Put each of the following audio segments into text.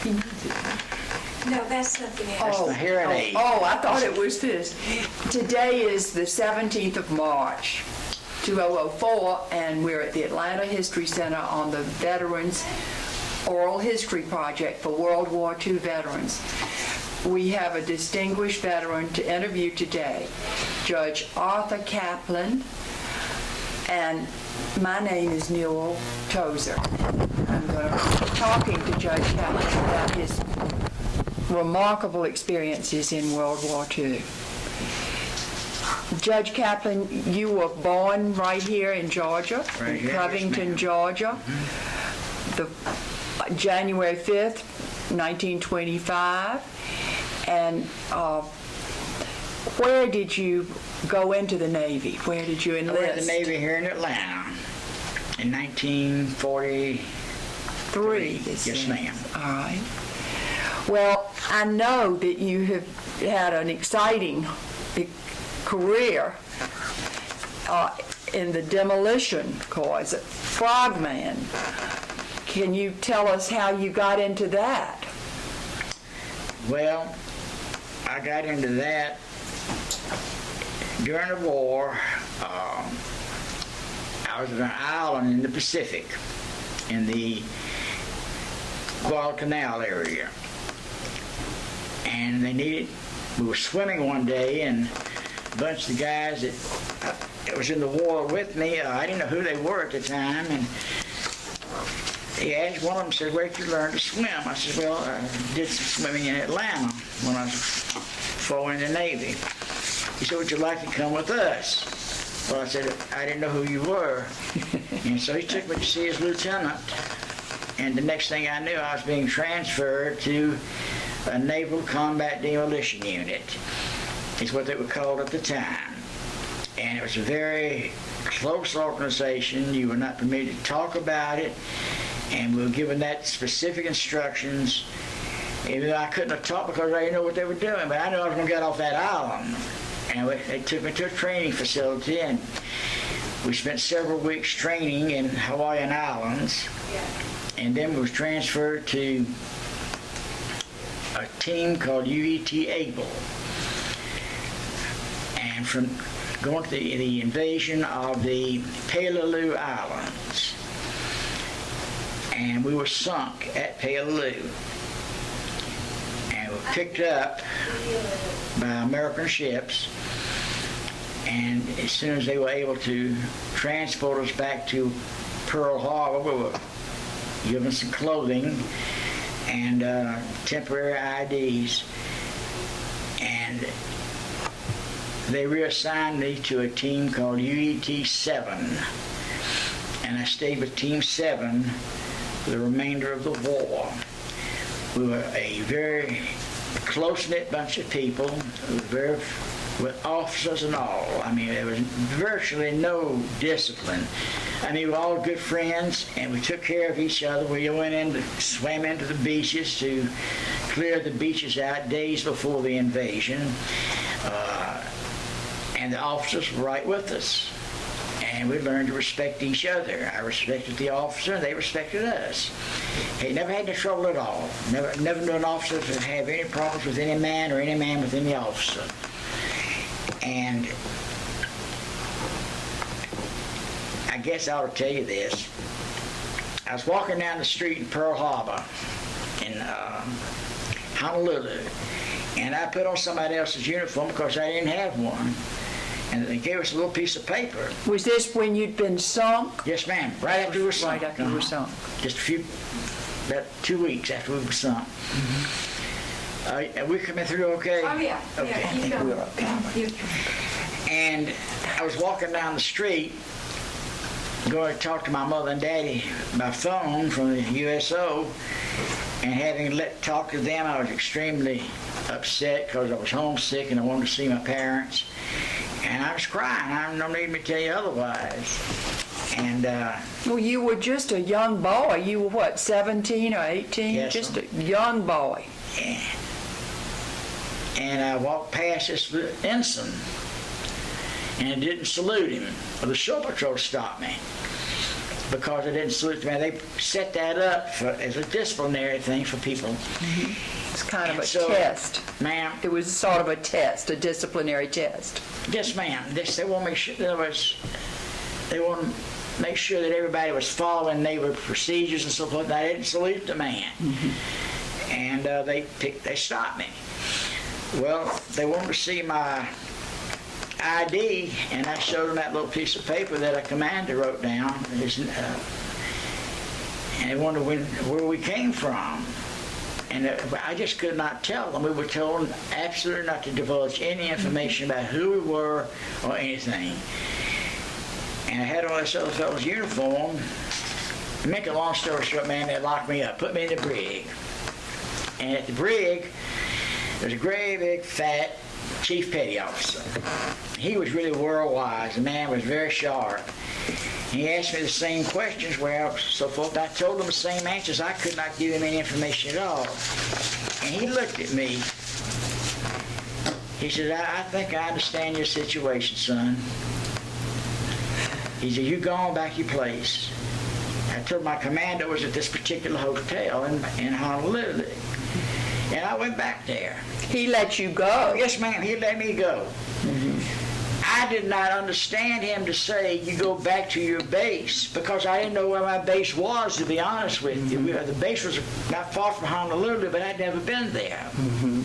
He needs it. No, that's something else. That's the hearing aid. Oh, I thought it was this. Today is the 17th of March, 2004, and we're at the Atlanta History Center on the Veterans Oral History Project for World War II veterans. We have a distinguished veteran to interview today, Judge Arthur Kaplan, and my name is Newell Tozer. I'm going to be talking to Judge Kaplan about his remarkable experiences in World War II. Judge Kaplan, you were born right here in Georgia, Right in here, Covington, yes, Georgia, the January 5th, 1925. And where did you go into the Navy? Where did you I enlist? went to the Navy here in Atlanta in 1943. This Yes, is. ma'am. All right. Well, I know that you have had an exciting career in the demolition corps, frogman. Can you tell us how you got into that? Well, I got into that during the war. I was on an island in the Pacific, in the Guadalcanal area. And we were swimming one day, and a bunch of the guys that was in the war with me, I didn't know who they were at the time, and he asked, one of them said, where did you learn to swim? I said, well, I did some swimming in Atlanta when I was in the Navy. He said, would you like to come with us? Well, I said, I didn't know who you were. And so he took me to see his lieutenant. And the next thing I knew, I was being transferred to a Naval Combat Demolition Unit, is what they were called at the time. And it was a very close organization. You were not permitted to talk about it. And we were given that specific instructions. Even though I couldn't have talked because I didn't know what they were doing, but I knew I was going to get off that island. And they took me to a training facility, and we spent several weeks training in Hawaiian Islands. And then we was transferred to a team called UET Able. And from going to the invasion of the Peleliu Islands. And we were sunk at Peleliu. And we were picked up by American ships. And as soon as they were able to transport us back to Pearl Harbor, we were given some clothing and temporary IDs. And they reassigned me to a team called UET 7. And I stayed with Team 7 for the remainder of the war. We were a very close-knit bunch of people, with officers and all. I mean, there was virtually no discipline. I mean, we were all good friends, and we took care of each other. We swam into the beaches to clear the beaches out days before the invasion. And the officers were right with us. And we learned to respect each other. I respected the officer, and they respected us. He never had any trouble at all. Never knew an officer to have any problems with any man or any man with any officer. And I guess I ought to tell you this. I was walking down the street in Pearl Harbor in Honolulu, and I put on somebody else's uniform because I didn't have one. And they gave us a little piece of paper. Was this when you'd been sunk? Yes, ma'am. Right after we were sunk. Right after you were sunk. Just about 2 weeks after we were sunk. Are we coming through okay? Oh, yeah. Okay. Yeah, I think go. we're okay. And I was walking down the street, going to talk to my mother and daddy by phone from the USO, and having talked to them, I was extremely upset because I was homesick and I wanted to see my parents. And I was crying. I don't need me to tell you otherwise. And Well, you were just a young boy. You were what, 17 or 18? Yes, just a young boy. yeah. And I walked past this ensign and I didn't salute him. Well, the shore patrol stopped me. because I didn't salute the man. They set that up as a disciplinary thing for people. It's kind of a So, test. Ma'am, It was sort of a test, a disciplinary test. yes, ma'am. They want to make sure they want to make sure that everybody was following neighbor procedures and so forth. And I didn't salute the man, and they stopped me. Well, they wanted to see my ID, and I showed them that little piece of paper that a commander wrote down, and they wondered where we came from. And I just could not tell them. We were told absolutely not to divulge any information about who we were or anything. And I had on this other fellow's uniform. To make a long story short, man, they locked me up, put me in the brig. And at the brig, there's a great big fat chief petty officer. He was really world-wise. The man was very sharp. He asked me the same questions, so forth. I told him the same answers. I could not give him any information at all. And he looked at me. He said, I think I understand your situation, son. He said, you go on back your place. I told my commander was at this particular hotel in Honolulu. And I went back there. He let you go. Yes, ma'am, he let me go. I did not understand him to say, you go back to your base, because I didn't know where my base was, to be honest with you. The base was not far from Honolulu, but I'd never been there.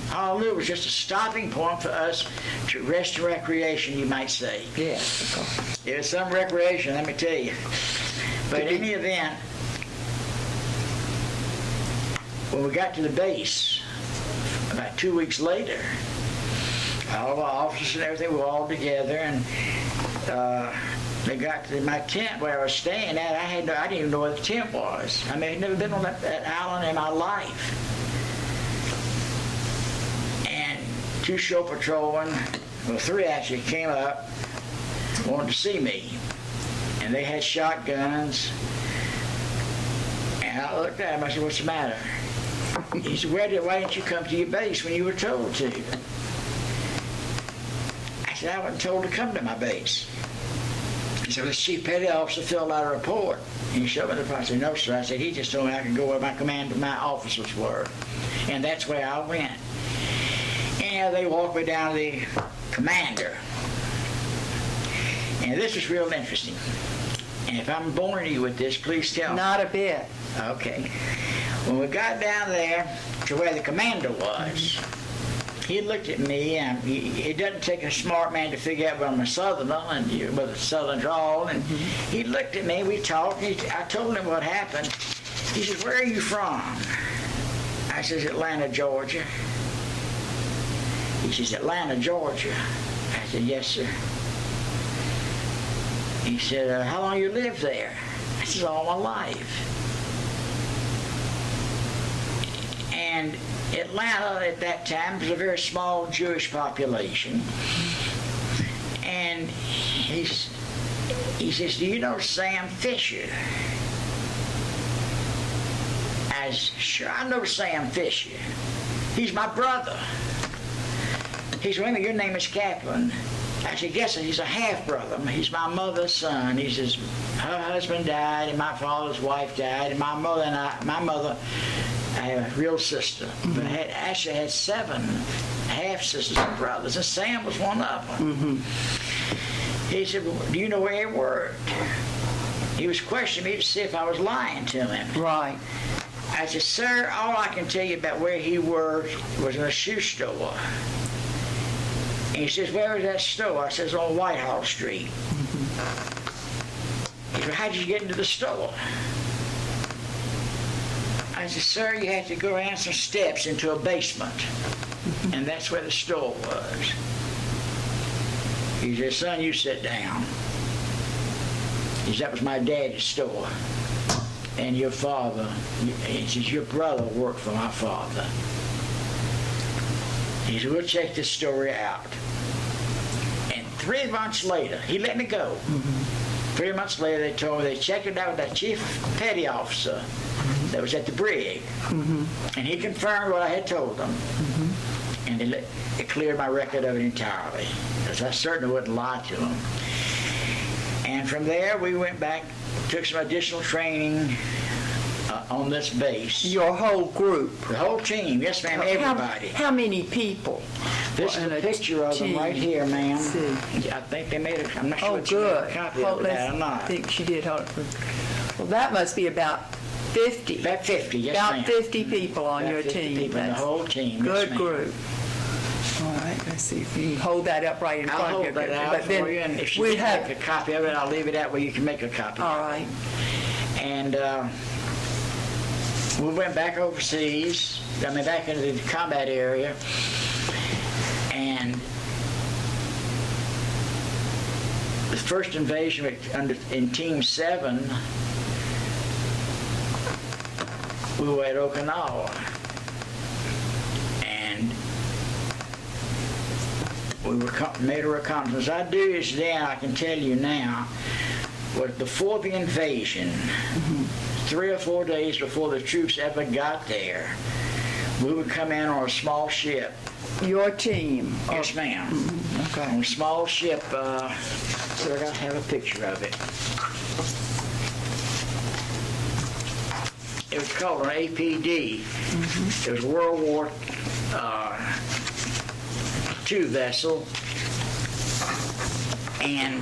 Honolulu was just a stopping point for us to rest and recreation, you might say. Yes. It was some recreation, let me tell you. But in any event, when we got to the base, about 2 weeks later, all the officers and everything were all together, and they got to my tent where I was staying at. I didn't even know what the tent was. I mean, I'd never been on that island in my life. And 2 shore patrolmen, well, 3 actually, came up, wanted to see me. And they had shotguns. And I looked at him, I said, what's the matter? He said, why didn't you come to your base when you were told to? I said, I wasn't told to come to my base. He said, well, the chief petty officer filled out a report. And he showed me the report. I said, no, sir. I said, he just told me I could go where my officers were. And that's where I went. And they walked me down to the commander. And this was real interesting. And if I'm boring you with this, please tell me. Not a bit. Okay. When we got down there to where the commander was, he looked at me, and it doesn't take a smart man to figure out where I'm a southerner and with a southern drawl. And he looked at me, we talked, I told him what happened. He said, where are you from? I says, Atlanta, Georgia. He says, Atlanta, Georgia. I said, yes, sir. He said, how long you lived there? I said, all my life. And Atlanta at that time was a very small Jewish population. And he says, do you know Sam Fisher? I said, sure, I know Sam Fisher. He's my brother. He said, wait a minute, your name is Kaplan. I said, yes, he's a half-brother. He's my mother's son. He says, her husband died, and my father's wife died, and my mother, I have a real sister, but I actually had 7 half-sisters and brothers, and Sam was one of them. He said, well, do you know where he worked? He was questioning me to see if I was lying to him. Right. I said, sir, all I can tell you about where he worked was in a shoe store. And he says, where was that store? I says, on Whitehall Street. He said, how did you get into the store? I said, sir, you have to go around some steps into a basement. And that's where the store was. He said, son, you sit down. He said, that was my daddy's store. And your father, he says, your brother worked for my father. He said, we'll check this story out. And 3 months later, he let me go. 3 months later, they told me they checked it out with that chief petty officer that was at the brig. And he confirmed what I had told them. And it cleared my record of it entirely, because I certainly wouldn't lie to them. And from there, we went back, took some additional training on this base. Your whole group? The whole team, yes, ma'am, everybody. How many people? This is a picture of them right here, ma'am. Let's see. I think they made it. I'm not sure Oh, if she made good. a copy of that or I not. think she did. Well, that must be about 50. About 50, yes, ma'am. About 50 people on About your 50 team. people in the That's whole team, yes, good ma'am. group. All right, let's see if you can hold that up right in I'll front of you. hold that out for you, and if she we can have. make a copy of it, I'll leave it out where you can make a copy. All right. And we went back overseas, back into the combat area, and the first invasion in Team 7, we were at Okinawa. And we made a reconnaissance. I do this then, I can tell you now, was before the invasion, 3 or 4 days before the troops ever got there, we would come in on a small ship. Your team. Yes, ma'am. Okay. On a small ship, so I gotta have a picture of it. It was called an APD. It was a World War II vessel, and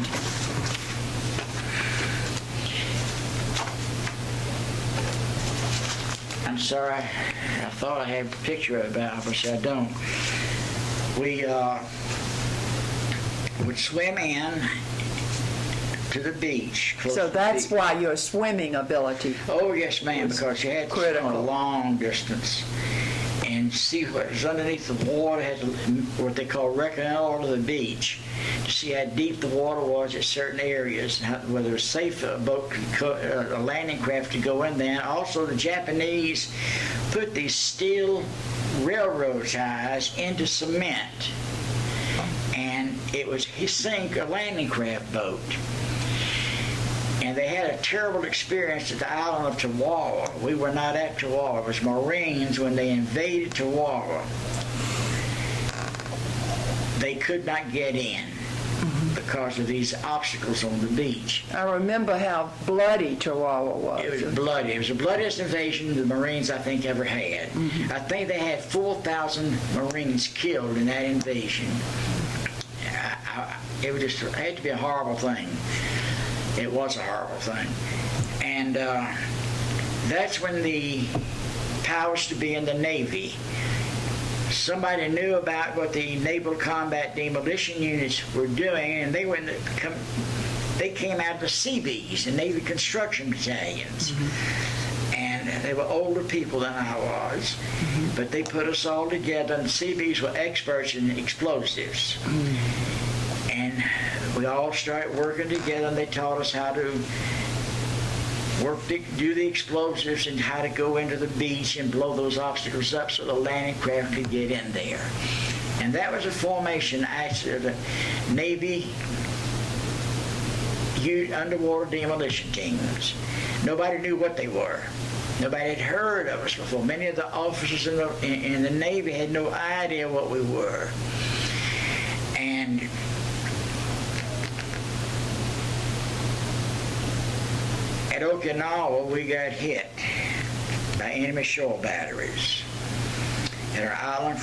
I'm sorry, I thought I had a picture of it, but obviously I don't. We would swim in to the beach. close So to the that's beach. why your swimming ability. Oh, yes, ma'am, because you had to swim critical. a long distance and see what was underneath the water, had to, what they call Reconnaissance to the beach, to see how deep the water was at certain areas, and whether it was safe a landing craft to go in there. Also, the Japanese put these steel railroad ties into cement, and it was sink a landing craft boat. And they had a terrible experience at the island of Chihuahua. We were not at Chihuahua. It was Marines when they invaded Chihuahua. They could not get in because of these obstacles on the beach. I remember how bloody Chihuahua was. It was bloody. It was the bloodiest invasion the Marines, I think, ever had. I think they had 4,000 Marines killed in that invasion. It had to be a horrible thing. It was a horrible thing. And that's when the powers to be in the Navy, somebody knew about what the Naval Combat Demolition Units were doing, and they came out of the Seabees, the Navy Construction Battalions. And they were older people than I was, but they put us all together, and the Seabees were experts in explosives. And we all started working together, and they taught us how to do the explosives and how to go into the beach and blow those obstacles up so the landing craft could get in there. And that was a formation, actually, of the Navy underwater demolition teams. Nobody knew what they were. Nobody had heard of us before. Many of the officers in the Navy had no idea what we were. And at Okinawa, we got hit by enemy shore batteries at our island.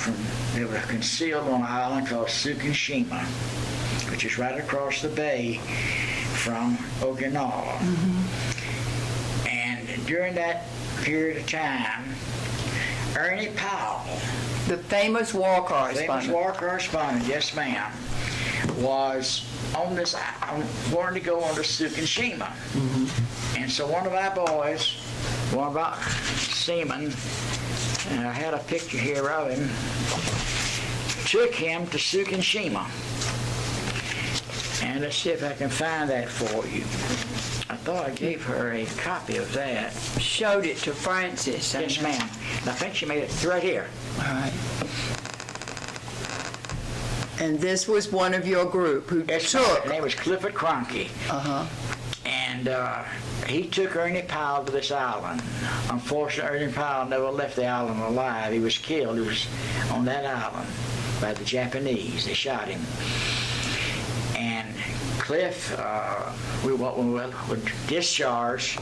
They were concealed on an island called Tsukushima, which is right across the bay from Okinawa. And during that period of time, Ernie Powell, The famous war correspondent. Yes, ma'am, was on this island, wanted to go on to Tsukushima. And so one of our boys, one of our seamen, and I had a picture here of him, took him to Tsukushima. And let's see if I can find that for you. I thought I gave her a copy of that. Showed it to Francis. Yes, ma'am. And I think she made it right here. All right. And this was one of your group who Yes, took. his name was Clifford Cronky. And he took Ernie Powell to this island. Unfortunately, Ernie Powell never left the island alive. He was killed. He was on that island by the Japanese. They shot him. And Cliff, we were discharged.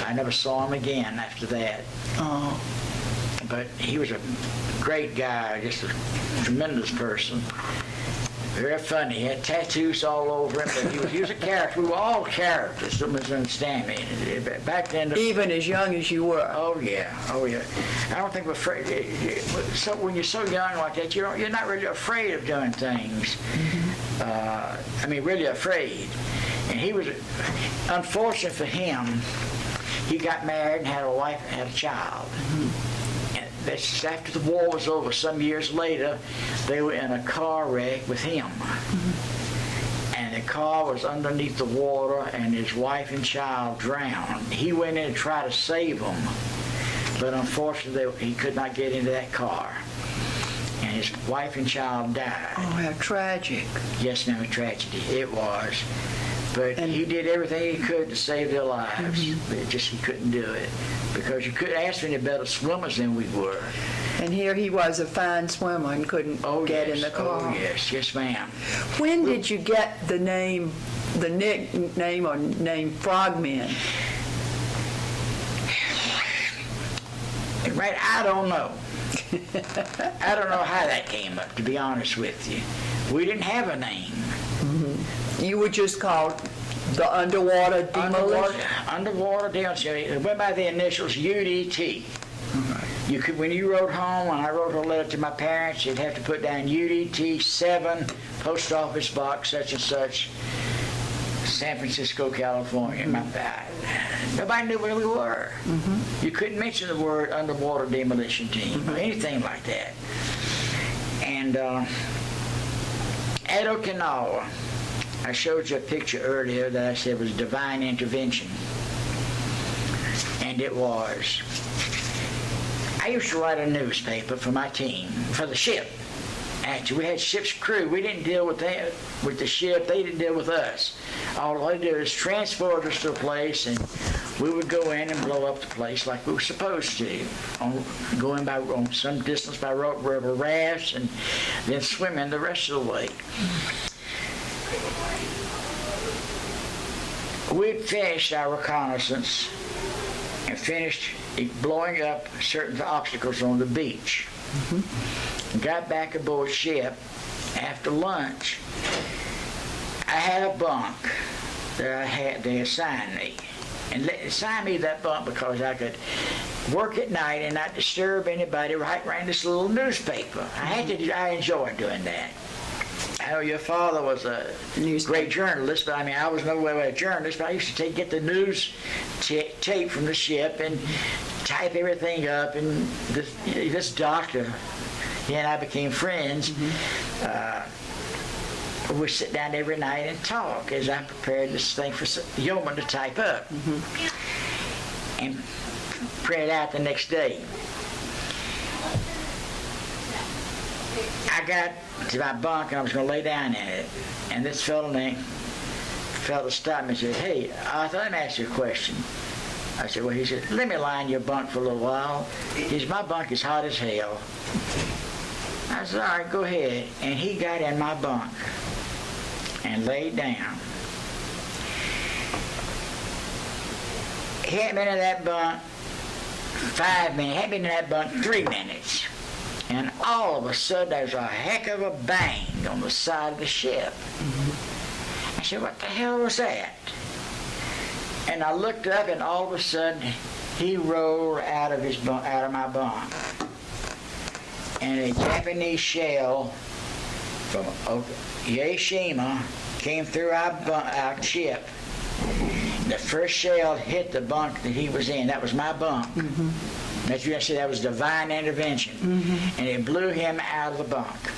I never saw him again after that. Oh. But he was a great guy, just a tremendous person. Very funny. He had tattoos all over him. But he was a character. We were all characters. You must understand me. Back then, Even as young as you were. oh yeah. I don't think we're afraid. So when you're so young like that, you're not really afraid of doing things. Really afraid. And he was, unfortunate for him, he got married and had a wife and had a child. And that's after the war was over. Some years later, they were in a car wreck with him. And the car was underneath the water, and his wife and child drowned. He went in to try to save them, but unfortunately, he could not get into that car. And his wife and child died. Oh, how tragic. Yes, ma'am, a tragedy. It was. But he did everything he could to save their lives. But he couldn't do it. Because you couldn't ask for any better swimmers than we were. And here he was, a fine swimmer, and couldn't get in the car. Oh, yes, ma'am. When did you get the nickname or name Frogmen? Right, I don't know. I don't know how that came up, to be honest with you. We didn't have a name. You were just called the Underwater Demolition? Underwater Demolition. It went by the initials UDT. You could, when you wrote home, when I wrote a letter to my parents, you'd have to put down UDT 7, Post Office Box, such and such, San Francisco, California. Nobody knew where we were. You couldn't mention the word Underwater Demolition Team or anything like that. And at Okinawa, I showed you a picture earlier that I said was divine intervention. And it was. I used to write a newspaper for my team, for the ship. Actually, we had ship's crew. We didn't deal with them, with the ship. They didn't deal with us. All they did was transport us to a place, and we would go in and blow up the place like we were supposed to, going on some distance by river rafts, and then swimming the rest of the way. We'd finished our reconnaissance and finished blowing up certain obstacles on the beach. Got back aboard ship. After lunch, I had a bunk that they assigned me. And they assigned me that bunk because I could work at night and not disturb anybody writing this little newspaper. I enjoyed doing that. I know your father was a great journalist, but I was no way a journalist, but I used to get the news tape from the ship and type everything up, and this doctor, he and I became friends. We sit down every night and talk as I prepared this thing for Yeoman to type up and print it out the next day. I got to my bunk and I was going to lay down in it, and this fellow stopped me and said, "Hey, Arthur, let me ask you a question." I said, "Well," he said, "let me lie in your bunk for a little while." He said, "My bunk is hot as hell." I said, "All right, go ahead." And he got in my bunk and laid down. He hadn't been in that bunk 5 minutes. He hadn't been in that bunk 3 minutes. And all of a sudden, there's a heck of a bang on the side of the ship. I said, "What the hell was that?" And I looked up, and all of a sudden, he rolled out of my bunk. And a Japanese shell from Hiroshima came through our ship. The first shell hit the bunk that he was in. That was my bunk. That's what I said, that was divine intervention. And it blew him out of the bunk.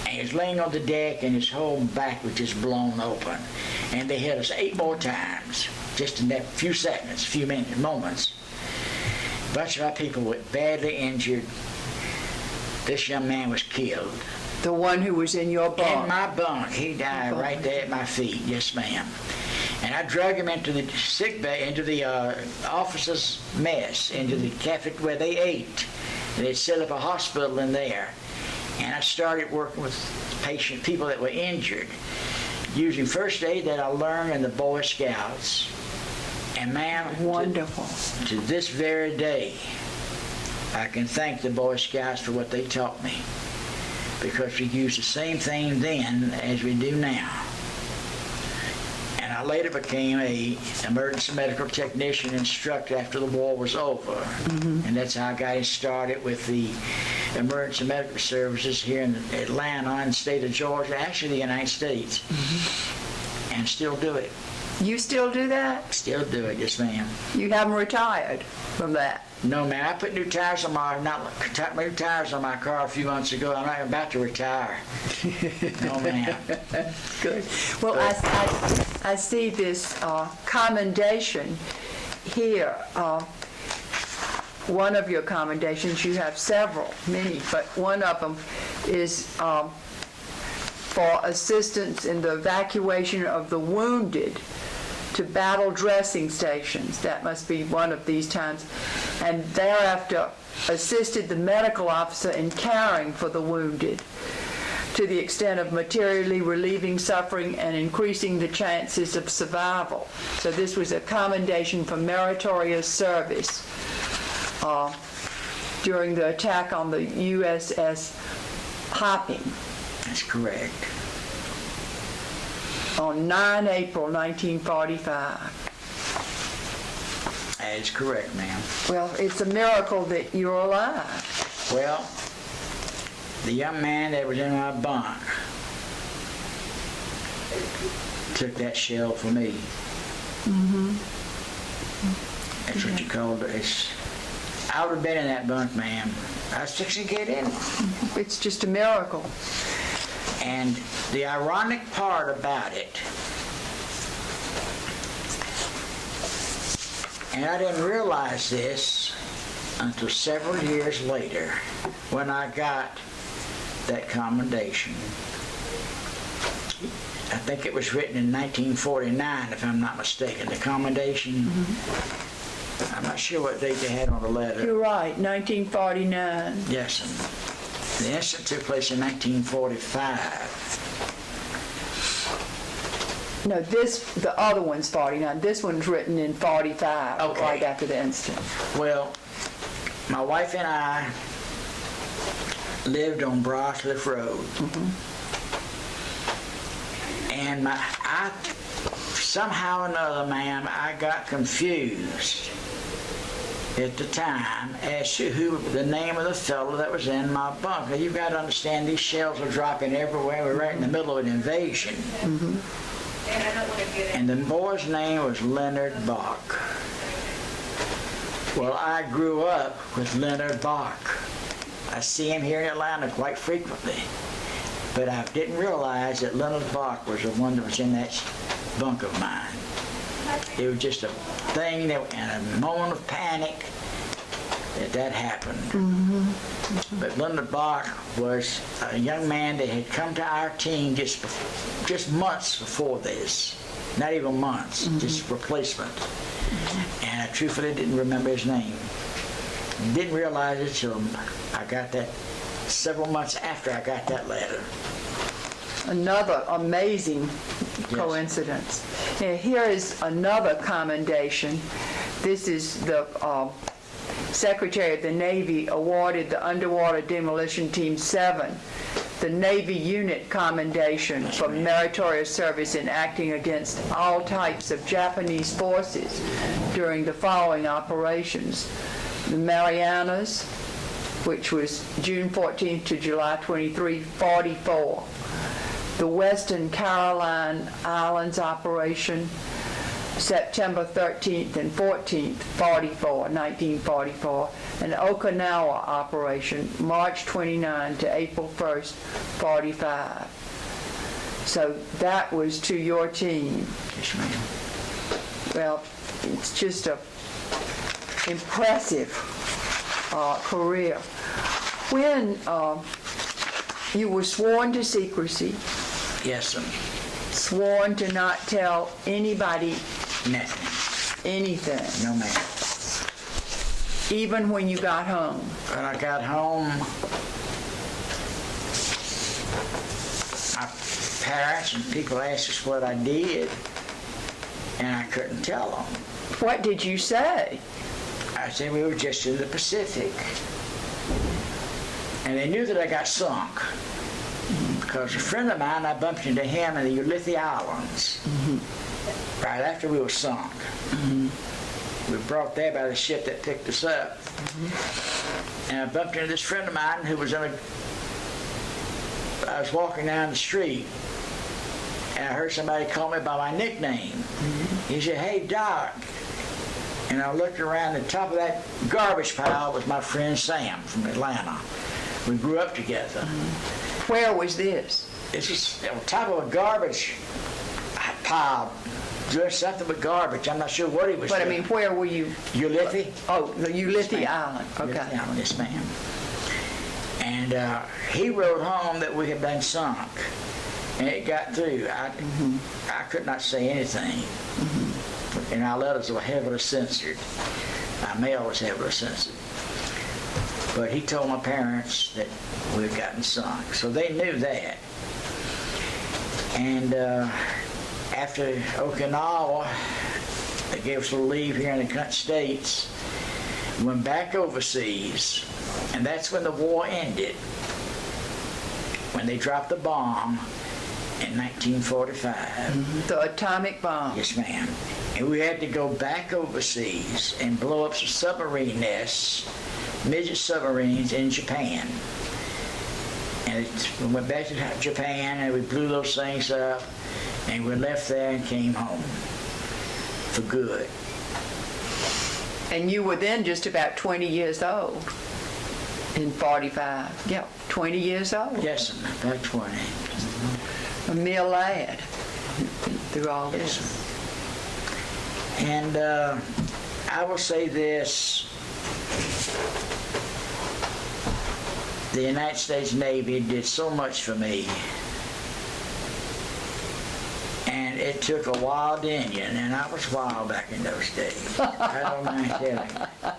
And he was laying on the deck, and his whole back was just blown open. And they hit us 8 more times, just in that few seconds, few minutes, moments. A bunch of our people were badly injured. This young man was killed. The one who was in your bunk? In my bunk. He died right there at my feet. Yes, ma'am. And I drug him into the sick bay, into the officers' mess, into the cafe where they ate. And they'd set up a hospital in there. And I started working with people that were injured. using first aid that I learned in the Boy Scouts. And ma'am, Wonderful. to this very day, I can thank the Boy Scouts for what they taught me, because we used the same thing then as we do now. And I later became a emergency medical technician instructor after the war was over. And that's how I got started with the emergency medical services here in Atlanta and the state of Georgia, actually the United States, and still do it. You still do that? Still do it, yes ma'am. You haven't retired from that? No, man. I put new tires on my car a few months ago. I'm not about to retire. No, man. Good. Well, I see this commendation here. One of your commendations, you have several, many, but one of them is for assistance in the evacuation of the wounded to battle dressing stations. That must be one of these times. And thereafter assisted the medical officer in caring for the wounded to the extent of materially relieving suffering and increasing the chances of survival. So this was a commendation for meritorious service during the attack on the USS Hopping. That's correct. On 9 April 1945. That is correct, ma'am. Well, it's a miracle that you're alive. Well, the young man that was in my bunk took that shell for me. That's what you called it. I would have been in that bunk, ma'am. I was fixing to get in. It's just a miracle. And the ironic part about it, and I didn't realize this until several years later when I got that commendation. I think it was written in 1949, if I'm not mistaken, the commendation. I'm not sure what date they had on the letter. You're right, 1949. Yes, and the incident took place in 1945. No, the other one's 49. This one's written in 45, Okay. right after the incident. Well, my wife and I lived on Broscliffe Road. And somehow or another, ma'am, I got confused at the time as to who the name of the fellow that was in my bunk. Now, you've got to understand, these shells are dropping everywhere. We're right in the middle of an invasion. And the boy's name was Leonard Bach. Well, I grew up with Leonard Bach. I see him here in Atlanta quite frequently. But I didn't realize that Leonard Bach was the one that was in that bunk of mine. It was just a thing that, in a moment of panic, that happened. But Leonard Bach was a young man that had come to our team just months before this. Not even months, just replacement. And I truthfully didn't remember his name. Didn't realize it till I got that several months after I got that letter. Another amazing coincidence. Now, here is another commendation. This is the Secretary of the Navy awarded the Underwater Demolition Team 7 the Navy Unit Commendation for meritorious service in acting against all types of Japanese forces during the following operations: the Marianas, which was June 14th to July 23, 44. The Western Caroline Islands operation, September 13th and 14th, 1944. And Okinawa operation, March 29 to April 1st, 45. So that was to your team. Yes, ma'am. Well, it's just a impressive career. When you were sworn to secrecy, Yes, sir. sworn to not tell anybody Nothing. anything, No, ma'am. even when you got home. When I got home, my parents and people asked us what I did, and I couldn't tell them. What did you say? I said we were just in the Pacific. And they knew that I got sunk. Because a friend of mine, I bumped into him in the Ulithi Islands right after we were sunk. We were brought there by the ship that picked us up. And I bumped into this friend of mine who was I was walking down the street, and I heard somebody call me by my nickname. He said, "Hey, Doc." And I looked around, the top of that garbage pile was my friend Sam from Atlanta. We grew up together. Where was this? This was on top of a garbage pile, doing something with garbage. I'm not sure what he was But I doing. mean, where were you? Ulithi? Oh, the Ulithi Yes, ma'am. Island. Okay. Ulithi Island, yes, ma'am. And he wrote home that we had been sunk. And it got through. I could not say anything. And our letters were heavily censored. Our mail was heavily censored. But he told my parents that we had gotten sunk. So they knew that. And after Okinawa, they gave us a leave here in the United States. We went back overseas. And that's when the war ended. When they dropped the bomb in 1945. The atomic bomb. Yes, ma'am. And we had to go back overseas and blow up some submarine nests, midget submarines in Japan. And we went back to Japan and we blew those things up, and we left there and came home for good. And you were then just about 20 years old in 45. Yeah, 20 years old. Yes, ma'am, about 20. A mere lad through all Yes, this. and I will say this. The United States Navy did so much for me. And it took a wild Indian, and I was wild back in those days. I don't mind telling you.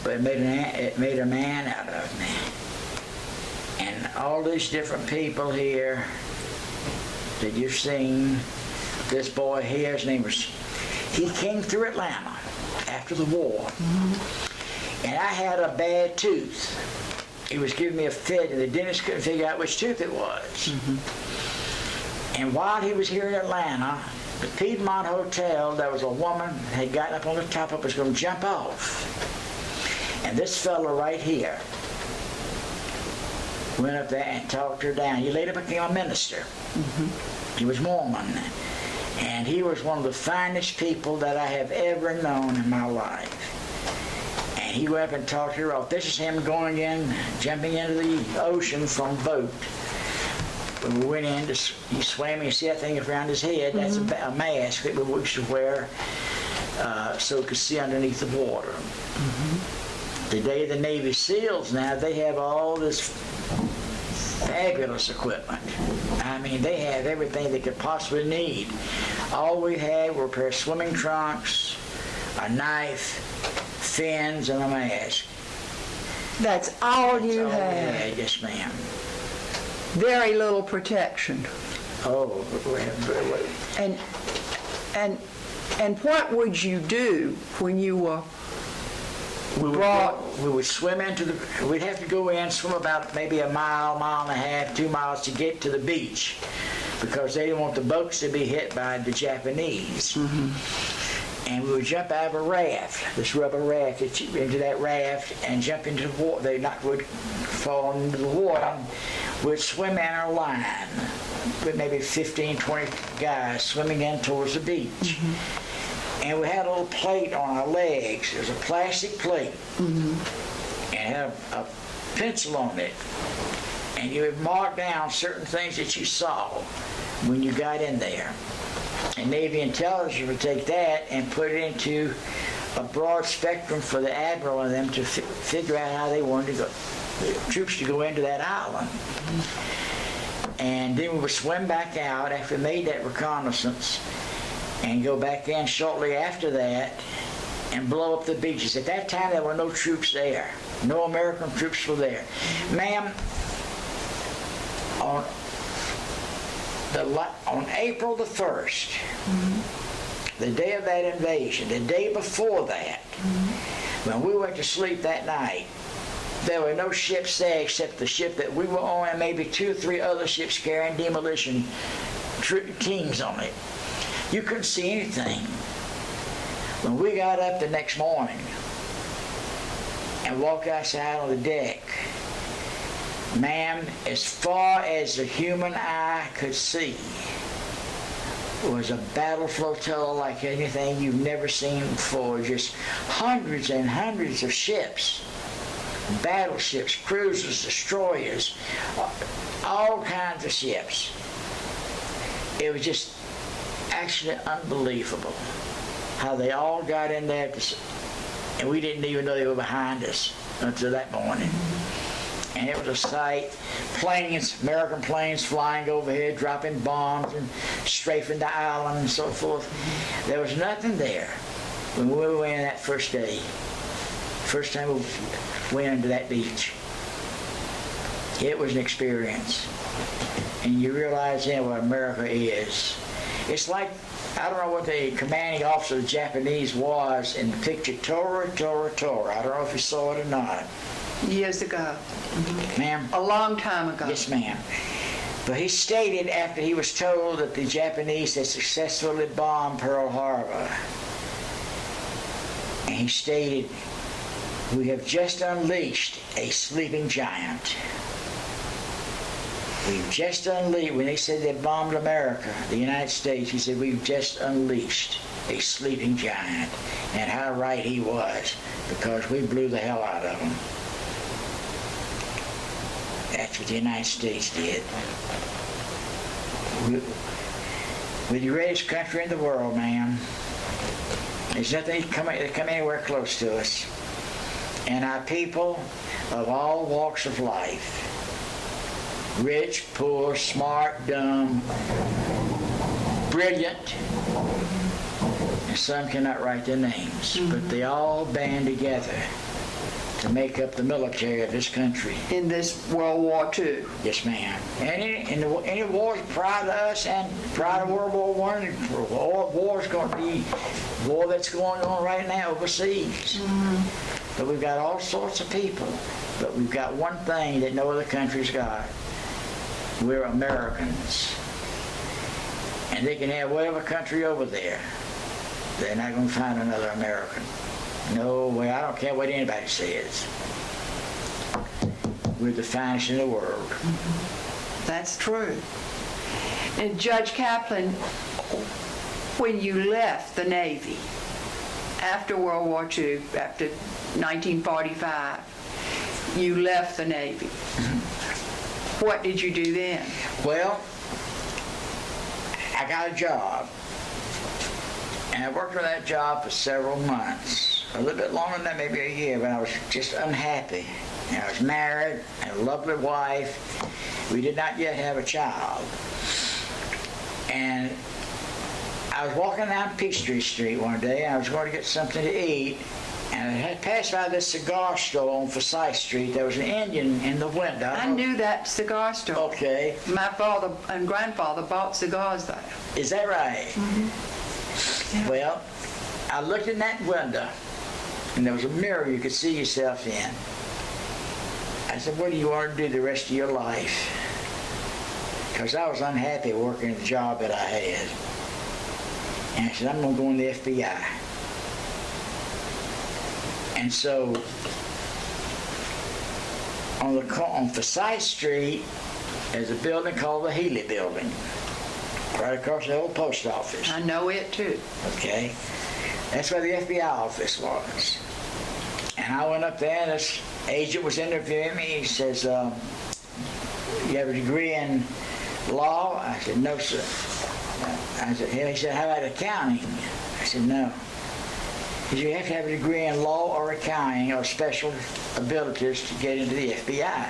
But it made a man out of me. And all these different people here that you've seen, this boy here, his name was, he came through Atlanta after the war. And I had a bad tooth. He was giving me a fit, and the dentist couldn't figure out which tooth it was. And while he was here in Atlanta, the Piedmont Hotel, there was a woman had gotten up on the top of it, was going to jump off. And this fellow right here went up there and talked her down. He later became a minister. He was Mormon. And he was one of the finest people that I have ever known in my life. And he went up and talked her off. This is him going in, jumping into the ocean from a boat. When we went in, he swam, you see that thing around his head? That's a mask that we used to wear so we could see underneath the water. Today, the Navy SEALs now, they have all this fabulous equipment. I mean, they have everything they could possibly need. All we had were a pair of swimming trunks, a knife, fins, and a mask. That's all you That's all we had. had, yes, ma'am. Very little protection. Oh, And what would you do when you were we brought? would swim into the, we'd have to go in, swim about maybe a mile, mile and a half, 2 miles to get to the beach, because they didn't want the boats to be hit by the Japanese. And we would jump out of a raft, this rubber raft, into that raft and jump into the water. They would fall into the water. We'd swim in our line with maybe 15, 20 guys swimming in towards the beach. And we had a little plate on our legs. It was a plastic plate. And it had a pencil on it. And you would mark down certain things that you saw when you got in there. And Navy intelligence would take that and put it into a broad spectrum for the admiral and them to figure out how they wanted to go, the troops to go into that island. And then we would swim back out after we made that reconnaissance and go back in shortly after that and blow up the beaches. At that time, there were no troops there. No American troops were there. Ma'am, on April the 1st, the day of that invasion, the day before that, when we went to sleep that night, there were no ships there except the ship that we were on and maybe 2 or 3 other ships carrying demolition teams on it. You couldn't see anything. When we got up the next morning and walked outside on the deck, ma'am, as far as the human eye could see, was a battle flotilla like anything you've never seen before. Just hundreds and hundreds of ships, battleships, cruisers, destroyers, all kinds of ships. It was just actually unbelievable how they all got in there, and we didn't even know they were behind us until that morning. And it was a sight. Planes, American planes flying overhead, dropping bombs and strafing the island and so forth. There was nothing there when we went in that first day. First time we went into that beach. It was an experience. And you realize then what America is. It's like, I don't know what the commanding officer of the Japanese was in the picture Tora, Tora, Tora. I don't know if you saw it or not. Years ago. Ma'am? A long time ago. Yes, ma'am. But he stated after he was told that the Japanese had successfully bombed Pearl Harbor, and he stated, "We have just unleashed a sleeping giant." We've just unleashed, when they said they bombed America, the United States, he said, "We've just unleashed a sleeping giant." And how right he was, because we blew the hell out of them. That's what the United States did. We're the greatest country in the world, ma'am. There's nothing that come anywhere close to us. And our people of all walks of life, rich, poor, smart, dumb, brilliant, and some cannot write their names, but they all band together to make up the military of this country. In this World War II. Yes, ma'am. Any wars prior to us and prior to World War I, war's going to be war that's going on right now overseas. But we've got all sorts of people. But we've got one thing that no other country's got. We're Americans. And they can have whatever country over there. They're not going to find another American. No way. I don't care what anybody says. We're the finest in the world. That's true. And Judge Kaplan, when you left the Navy after World War II, after 1945, you left the Navy. What did you do then? Well, I got a job. And I worked on that job for several months. A little bit longer than that, maybe a year, but I was just unhappy. And I was married, had a lovely wife. We did not yet have a child. And I was walking down Peachtree Street one day, and I was going to get something to eat. And I had passed by this cigar store on Forsyth Street. There was an Indian in the window. I knew that cigar store. Okay. My father and grandfather bought cigars there. Is that right? Well, I looked in that window, and there was a mirror you could see yourself in. I said, "What do you want to do the rest of your life?" Because I was unhappy working the job that I had. And I said, "I'm going to go in the FBI." And so, on Forsyth Street, there's a building called the Healy Building, right across the old post office. I know it too. Okay. That's where the FBI office was. And I went up there, and this agent was interviewing me. He says, "You have a degree in law?" I said, "No, sir." He said, "How about accounting?" I said, "No." He said, "You have to have a degree in law or accounting or special abilities to get into the FBI."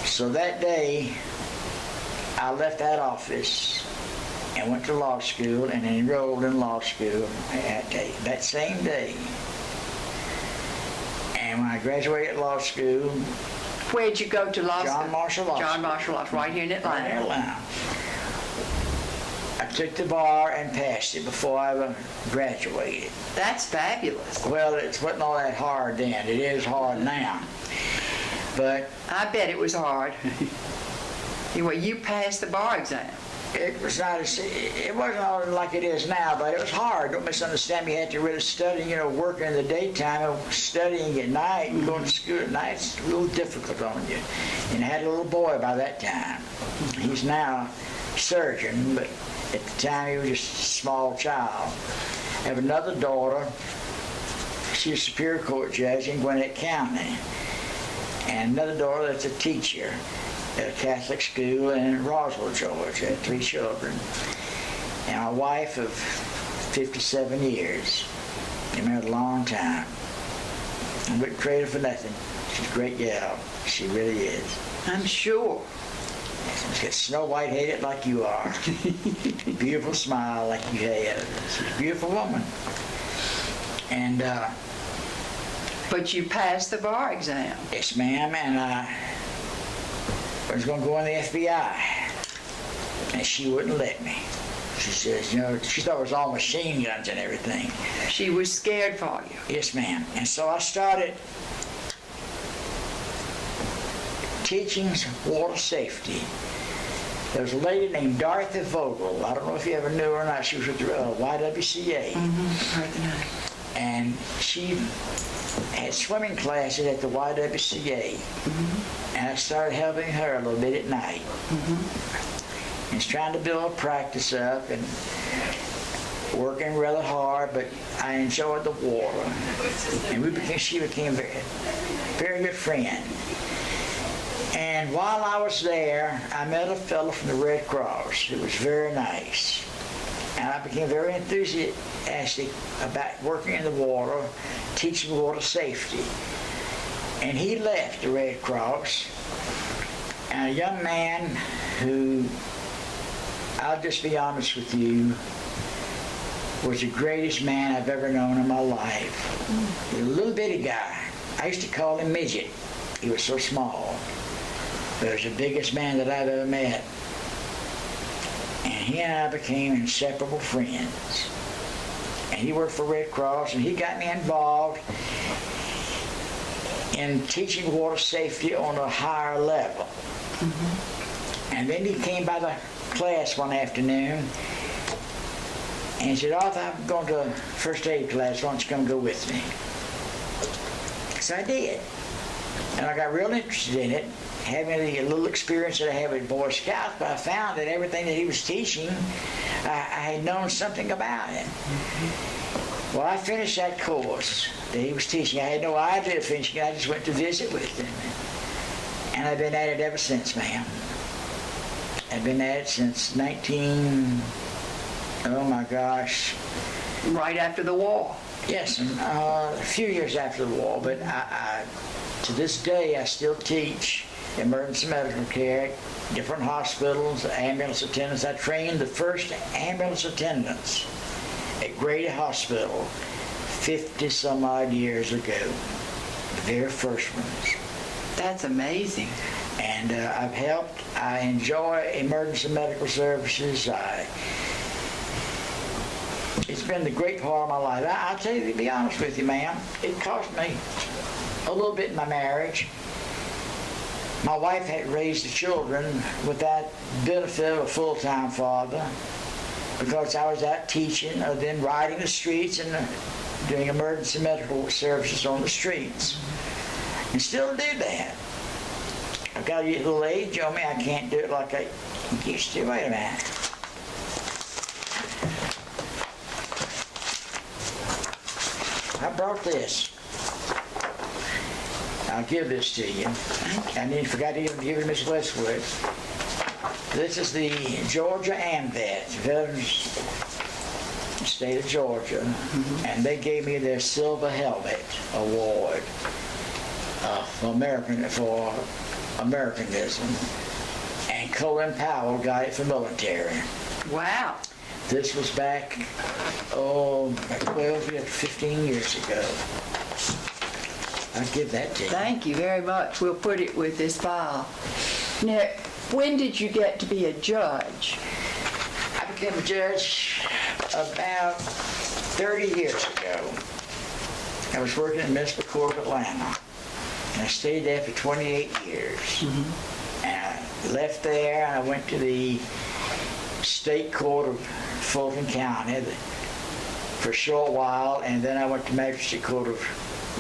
So that day, I left that office and went to law school and enrolled in law school that same day. And when I graduated law school, Where'd you go to law school? John Marshall Law John School. Marshall Law School, right here in in Atlanta. Atlanta. I took the bar and passed it before I ever graduated. That's fabulous. Well, it wasn't all that hard then. It is hard now. But I bet it was hard. Anyway, you passed the bar exam. it was not as, it wasn't all like it is now, but it was hard. Don't misunderstand me. You had to really study, working in the daytime and studying at night and going to school at night. It's a little difficult on you. And I had a little boy by that time. He's now a surgeon, but at the time he was just a small child. I have another daughter. She's a Superior Court judge in Gwinnett County. And another daughter that's a teacher at a Catholic school in Roswell, Georgia. I had 3 children. And my wife of 57 years. Been married a long time. I wouldn't trade her for nothing. She's a great gal. She really is. I'm sure. She's got snow white headed like you are. Beautiful smile like you have. She's a beautiful woman. And But you passed the bar exam. yes, ma'am, and I was going to go in the FBI, and she wouldn't let me. She says, she thought it was all machine guns and everything. She was scared for you. Yes, ma'am. And so I started teaching water safety. There was a lady named Dorothy Vogel. I don't know if you ever knew her or not. She was with the YWCA. Heard the name. And she had swimming classes at the YWCA. And I started helping her a little bit at night. And was trying to build practice up and working rather hard, but I enjoyed the water. And she became a very, very good friend. And while I was there, I met a fellow from the Red Cross who was very nice. And I became very enthusiastic about working in the water, teaching water safety. And he left the Red Cross, and a young man who, I'll just be honest with you, was the greatest man I've ever known in my life. He was a little bitty guy. I used to call him Midget. He was so small. But he was the biggest man that I've ever met. And he and I became inseparable friends. And he worked for Red Cross, and he got me involved in teaching water safety on a higher level. And then he came by the class one afternoon, and he said, Arthur, I'm going to a first aid class. Why don't you come go with me? So I did. And I got real interested in it, having the little experience that I had with Boy Scouts, but I found that everything that he was teaching, I had known something about it. Well, I finished that course that he was teaching. I had no idea of finishing it. I just went to visit with him. And I've been at it ever since, ma'am. I've been at it since oh my gosh. Right after the war. Yes, a few years after the war, but to this day, I still teach emergency medical care at different hospitals, ambulance attendants. I trained the first ambulance attendants at Grady Hospital 50 some odd years ago. The very first ones. That's amazing. And I've helped. I enjoy emergency medical services. It's been the great part of my life. I'll tell you, to be honest with you, ma'am, it cost me a little bit in my marriage. My wife had raised the children without benefit of a full-time father because I was out teaching, then riding the streets and doing emergency medical services on the streets. And still do that. I've got a little age on me. I can't do it like I used to. Wait a minute. I brought this. I'll give this to you. I forgot to give it to Miss Westwood. This is the Georgia AMVET, Veterans State of Georgia, and they gave me their Silver Helmet Award for Americanism. And Colin Powell got it for military. Wow. This was back, 12, 15 years ago. I'll give that to you. Thank you very much. We'll put it with this file. Now, when did you get to be a judge? I became a judge about 30 years ago. I was working in the Municipal Court of Atlanta, and I stayed there for 28 years. And I left there, and I went to the State Court of Fulton County for a short while, and then I went to Magistrate Court of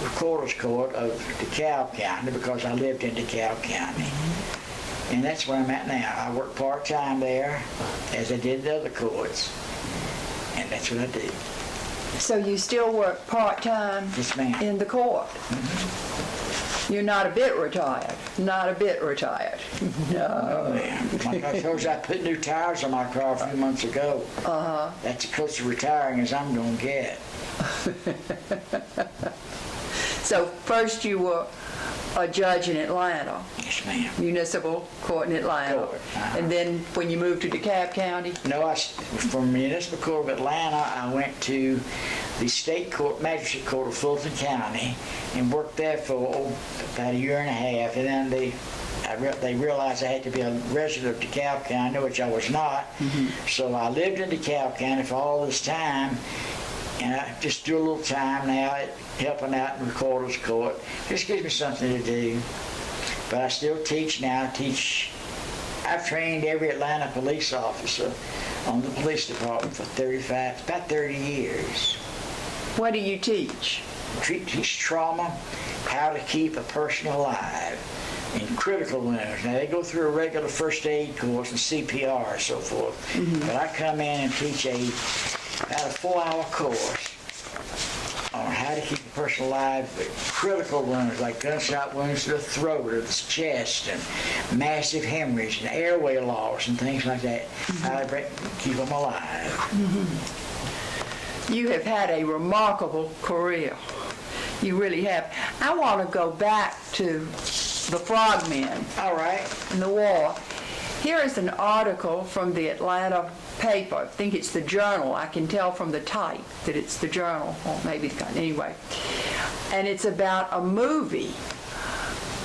Recorder's Court of DeKalb County because I lived in DeKalb County. And that's where I'm at now. I work part-time there, as I did the other courts, and that's what I do. So you still work part-time Yes, ma'am. in the court? You're not a bit retired? Not a bit retired? No. Like I told you, I put new tires on my car a few months ago. That's as close to retiring as I'm going to get. So first you were a judge in Atlanta, Yes, ma'am. municipal court in Atlanta. Court, And then when you moved to DeKalb County? No, from Municipal Court of Atlanta, I went to the State Court, Magistrate Court of Fulton County, and worked there for about a year and a half. And then they realized I had to be a resident of DeKalb County, which I was not. So I lived in DeKalb County for all this time, and I just do a little time now helping out in Recorder's Court. Just gives me something to do. But I still teach now. I've trained every Atlanta police officer on the police department for about 30 years. What do you teach? Teach trauma, how to keep a person alive, and critical wounds. Now, they go through a regular first aid course and CPR and so forth, but I come in and teach about a 4-hour course on how to keep a person alive with critical wounds, like gunshot wounds to the throat or the chest, and massive hemorrhage and airway loss and things like that, how to keep them alive. You have had a remarkable career. You really have. I want to go back to the frogmen All right. in the war. Here is an article from the Atlanta paper. I think it's the Journal. I can tell from the type that it's the Journal. Well, maybe it's not. Anyway. And it's about a movie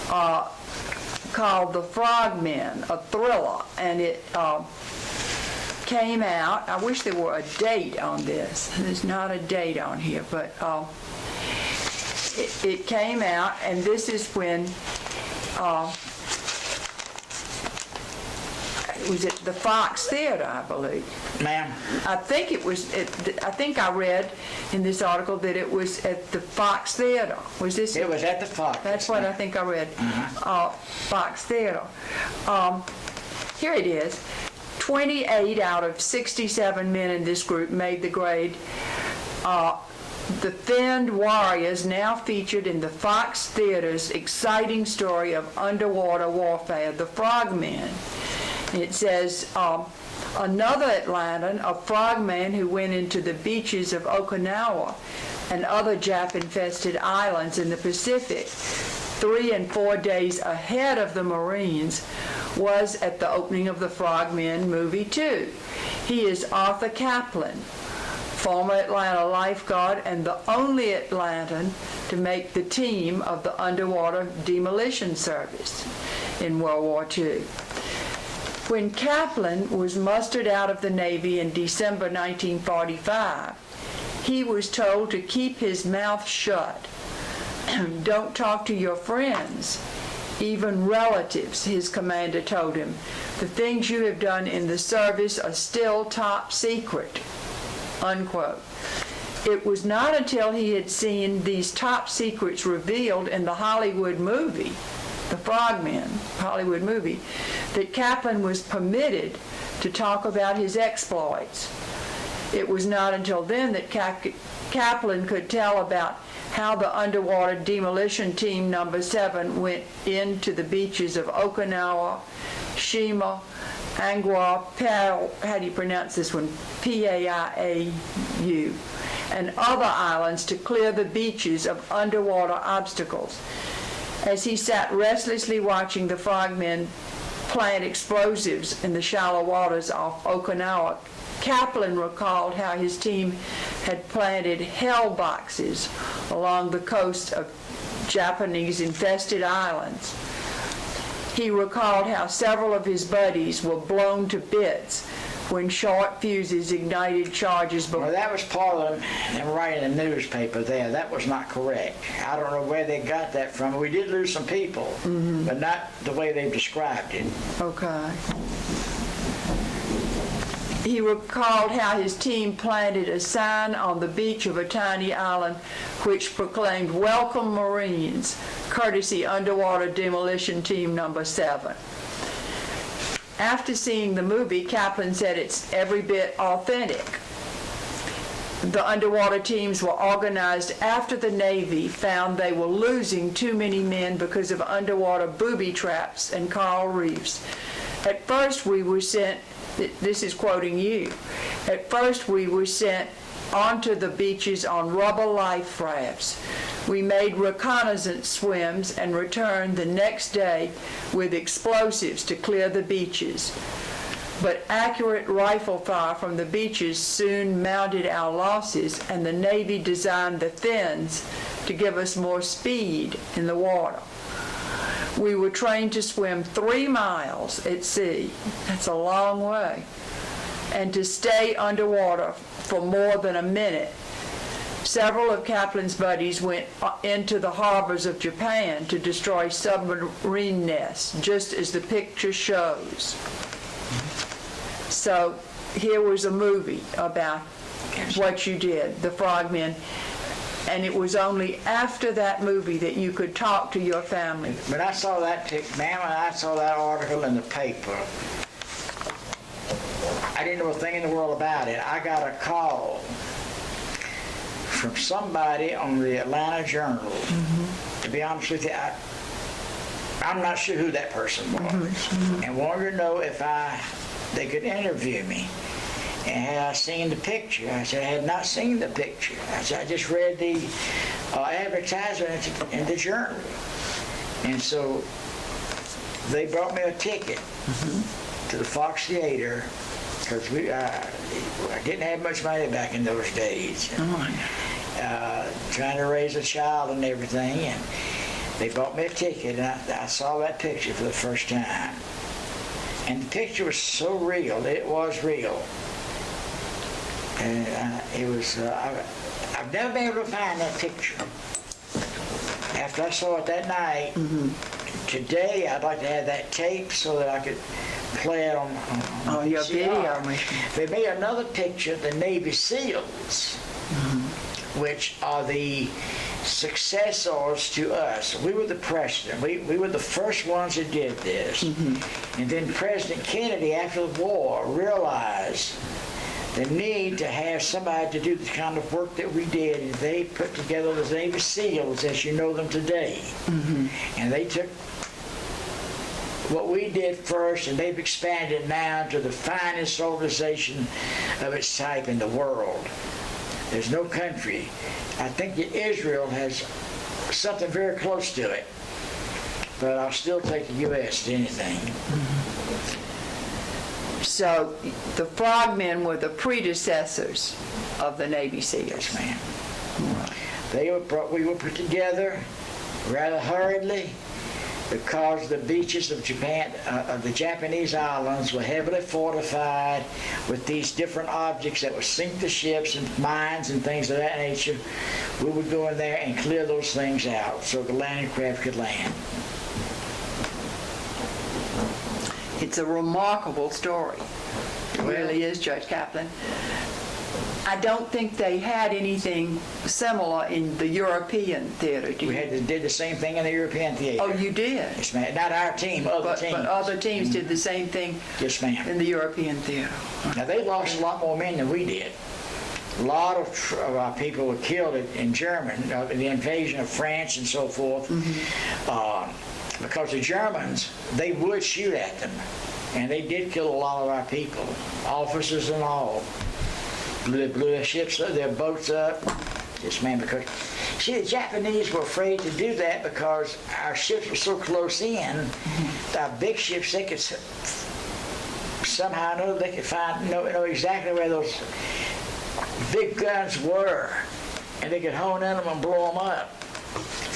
called The Frogmen, a thriller. And it came out. I wish there were a date on this. There's not a date on here, but it came out, and this is when it was at the Fox Theater, I believe. Ma'am? I think it was. I think I read in this article that it was at the Fox Theater. Was this? It was at the Fox. That's what I think I read. Fox Theater. Here it is. 28 out of 67 men in this group made the grade. The thinned warriors now featured in the Fox Theater's exciting story of underwater warfare, the Frogmen. It says, another Atlantan, a frogman who went into the beaches of Okinawa and other Jap-infested islands in the Pacific 3 and 4 days ahead of the Marines, was at the opening of the Frogmen movie too. He is Arthur Kaplan, former Atlanta lifeguard and the only Atlantan to make the team of the underwater demolition service in World War II. When Kaplan was mustered out of the Navy in December 1945, he was told to keep his mouth shut. Don't talk to your friends, even relatives, his commander told him. The things you have done in the service are still top secret, unquote. It was not until he had seen these top secrets revealed in the Hollywood movie, the Frogmen Hollywood movie, that Kaplan was permitted to talk about his exploits. It was not until then that Kaplan could tell about how the underwater demolition team number 7 went into the beaches of Okinawa, Shima, Angua, how do you pronounce this one? P-A-I-A-U, and other islands to clear the beaches of underwater obstacles. As he sat restlessly watching the frogmen plant explosives in the shallow waters off Okinawa, Kaplan recalled how his team had planted hell boxes along the coast of Japanese-infested islands. He recalled how several of his buddies were blown to bits when short fuses ignited charges. Well, that was part of them writing in the newspaper there. That was not correct. I don't know where they got that from. We did lose some people, but not the way they described it. Okay. He recalled how his team planted a sign on the beach of a tiny island which proclaimed "Welcome Marines," courtesy Underwater Demolition Team Number 7. After seeing the movie, Kaplan said it's every bit authentic. The underwater teams were organized after the Navy found they were losing too many men because of underwater booby traps and coral reefs. At first we were sent, this is quoting you, at first we were sent onto the beaches on rubber life rafts. We made reconnaissance swims and returned the next day with explosives to clear the beaches. But accurate rifle fire from the beaches soon mounted our losses, and the Navy designed the fins to give us more speed in the water. We were trained to swim 3 miles at sea. That's a long way. And to stay underwater for more than a minute. Several of Kaplan's buddies went into the harbors of Japan to destroy submarine nests, just as the picture shows. So here was a movie about what you did, the Frogmen, and it was only after that movie that you could talk to your family. But I saw that ma'am, and I saw that article in the paper. I didn't know a thing in the world about it. I got a call from somebody on the Atlanta Journal. To be honest with you, I'm not sure who that person was, and wanted to know if they could interview me. And had I seen the picture? I said, I had not seen the picture. I said, I just read the advertisement in the journal. And so they brought me a ticket to the Fox Theater, because I didn't have much money back in those days. Trying to raise a child and everything. And they bought me a ticket, and I saw that picture for the first time. And the picture was so real. It was real. And it was, I've never been able to find that picture. After I saw it that night, today I'd like to have that tape so that I could play it on your video. They made another picture of the Navy SEALs, which are the successors to us. We were the precedent. We were the first ones that did this. And then President Kennedy, after the war, realized the need to have somebody to do the kind of work that we did, and they put together the Navy SEALs as you know them today. And they took what we did first, and they've expanded now to the finest organization of its type in the world. There's no country. I think that Israel has something very close to it, but I'll still take the U.S. to anything. So the Frogmen were the predecessors of the Navy SEALs. Yes, ma'am. We were put together rather hurriedly because the beaches of Japan, of the Japanese islands, were heavily fortified with these different objects that would sink the ships and mines and things of that nature. We would go in there and clear those things out so the landing craft could land. It's a remarkable story. It really is, Judge Kaplan. I don't think they had anything similar in the European theater, do you? We did the same thing in the European theater. Oh, you did? Yes, ma'am. Not our team, other teams. But other teams did the same thing. Yes, ma'am. In the European theater. Now, they lost a lot more men than we did. A lot of our people were killed in Germany, in the invasion of France and so forth, because the Germans, they would shoot at them. And they did kill a lot of our people, officers and all. Blew their ships up, their boats up. Yes, ma'am, because, see, the Japanese were afraid to do that because our ships were so close in. Our big ships, they could somehow know they could know exactly where those big guns were, and they could hone in them and blow them up.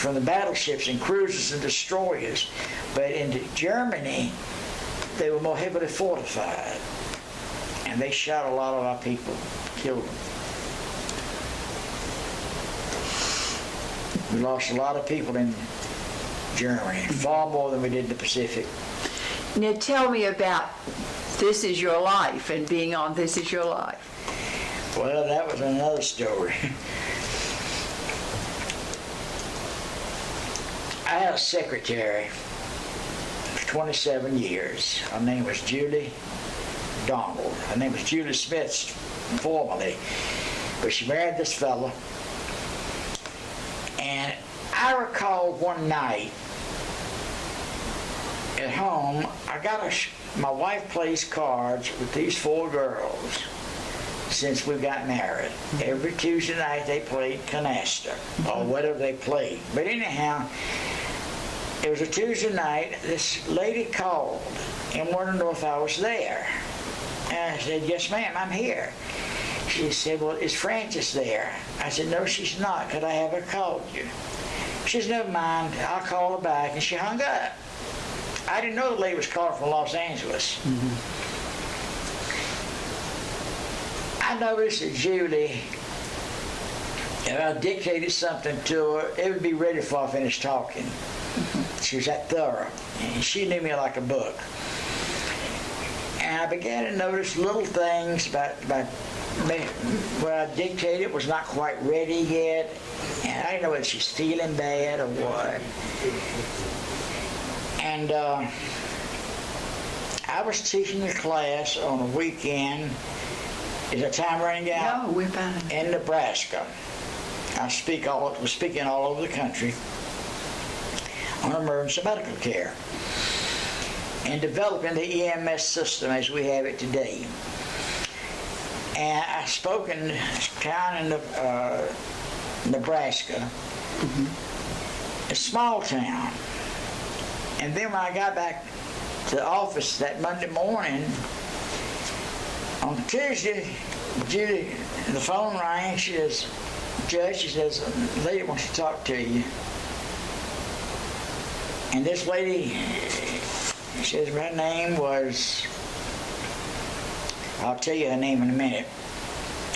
from the battleships and cruisers and destroyers. But in Germany, they were more heavily fortified. And they shot a lot of our people, killed them. We lost a lot of people in Germany, far more than we did in the Pacific. Now tell me about This Is Your Life and being on This Is Your Life. Well, that was another story. I had a secretary for 27 years. Her name was Julie Donald. Her name was Julie Smith formerly, but she married this fellow. And I recall one night at home, my wife plays cards with these 4 girls since we got married. Every Tuesday night they played canasta or whatever they played. But anyhow, it was a Tuesday night. This lady called and wanted to know if I was there. And I said, yes, ma'am, I'm here. She said, well, is Frances there? I said, no, she's not. Could I have her call you? She said, never mind, I'll call her back. And she hung up. I didn't know the lady was calling from Los Angeles. I noticed that Julie, if I dictated something to her, it would be ready before I finished talking. She was that thorough, and she knew me like a book. And I began to notice little things about what I dictated was not quite ready yet, and I didn't know whether she's feeling bad or what. And I was teaching a class on a weekend. Is that time running out? No, we're fine. In Nebraska. I was speaking all over the country on emergency medical care and developing the EMS system as we have it today. And I spoke in a town in Nebraska, a small town. And then when I got back to the office that Monday morning, on Tuesday, Judy, the phone rang. She says, Judge, she says, a lady wants to talk to you. And this lady, she says, her name was, I'll tell you her name in a minute.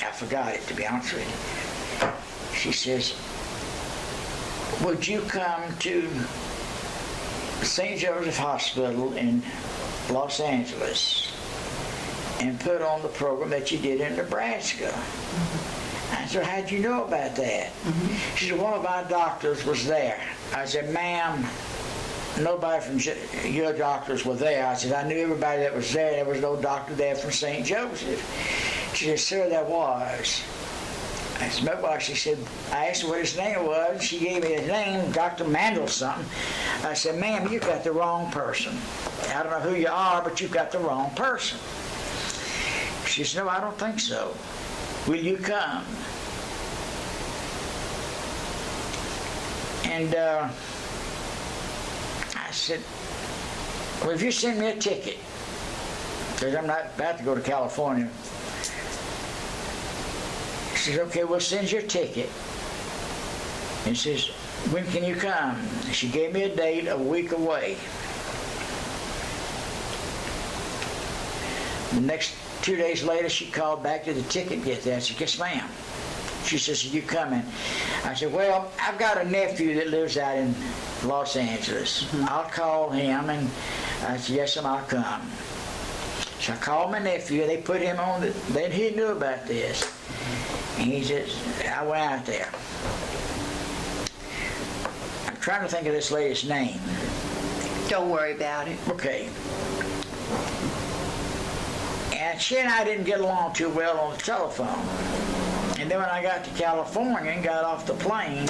I forgot it, to be honest with you. She says, would you come to St. Joseph Hospital in Los Angeles and put on the program that you did in Nebraska? I said, how'd you know about that? She said, one of our doctors was there. I said, ma'am, nobody from your doctors were there. I said, I knew everybody that was there. There was no doctor there from St. Joseph. She said, sir, there was. I said, well, she said, I asked her what his name was. She gave me his name, Dr. Mandel something. I said, ma'am, you've got the wrong person. I don't know who you are, but you've got the wrong person. She said, no, I don't think so. Will you come? And I said, well, if you send me a ticket, because I'm not about to go to California. She said, okay, we'll send you a ticket. And she says, when can you come? She gave me a date a week away. The next 2 days later, she called back to the ticket get there. I said, yes, ma'am. She says, are you coming? I said, well, I've got a nephew that lives out in Los Angeles. I'll call him. And I said, yes, ma'am, I'll come. So I called my nephew. They put him on then he knew about this. And he says, I went out there. I'm trying to think of this lady's name. Don't worry about it. Okay. And she and I didn't get along too well on the telephone. And then when I got to California and got off the plane,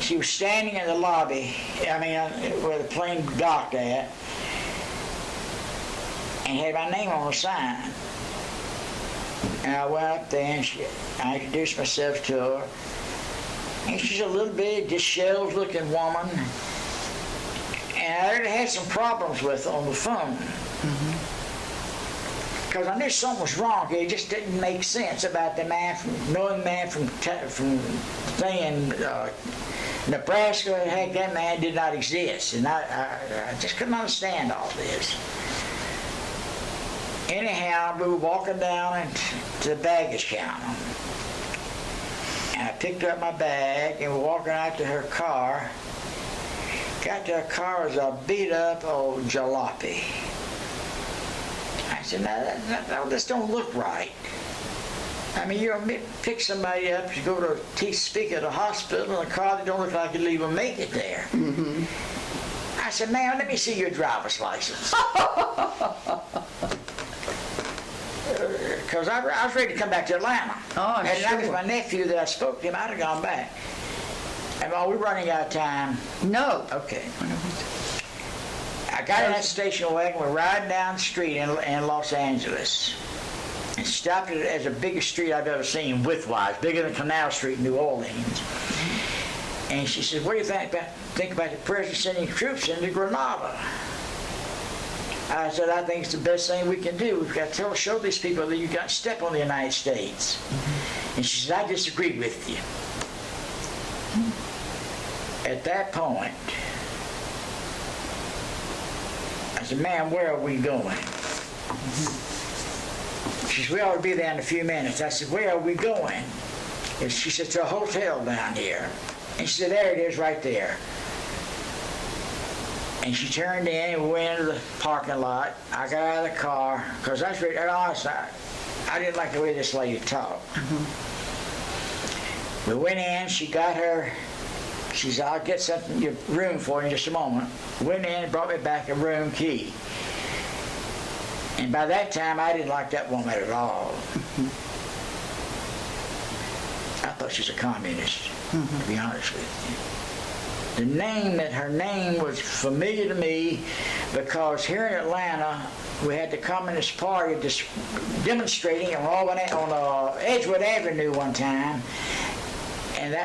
she was standing in the lobby, where the plane docked at, and had my name on the sign. And I went up there and I introduced myself to her. And she's a little bit disheveled looking woman. And I already had some problems with her on the phone. Because I knew something was wrong. It just didn't make sense about the man from Nebraska, heck, that man did not exist. And I just couldn't understand all this. Anyhow, we were walking down to the baggage counter. And I picked up my bag and we're walking out to her car. Got to her car was a beat up old jalopy. I said, no, this don't look right. I mean, you pick somebody up, you go to speak at a hospital in a car that don't look like you'll even make it there. Mm-hmm. I said, ma'am, let me see your driver's license. Because I was ready to come back to Atlanta. Oh, and sure. that was my nephew that I spoke to him. I'd have gone back. And are we running out of time? No. Okay. I got in that station wagon. We're riding down the street in Los Angeles. And stopped it as the biggest street I've ever seen width-wise, bigger than Canal Street in New Orleans. And she said, what do you think about the president sending troops into Grenada? I said, I think it's the best thing we can do. We've got to show these people that you got to step on the United States. Mm-hmm. And she said, I disagree with you. At that point, I said, ma'am, where are we going? Mm-hmm. She said, we ought to be there in a few minutes. I said, where are we going? And she said, to a hotel down here. And she said, there it is right there. And she turned in and we went into the parking lot. I got out of the car, because I was ready, and honestly, I didn't like the way this lady talked. Mm-hmm. We went in, she got her, she said, I'll get something in your room for you in just a moment. Went in and brought me back a room key. And by that time, I didn't like that woman at all. Mm-hmm. I thought she was a communist, mm-hmm. to be honest with you. Her name was familiar to me because here in Atlanta, we had the Communist Party demonstrating on Edgewood Avenue one time. And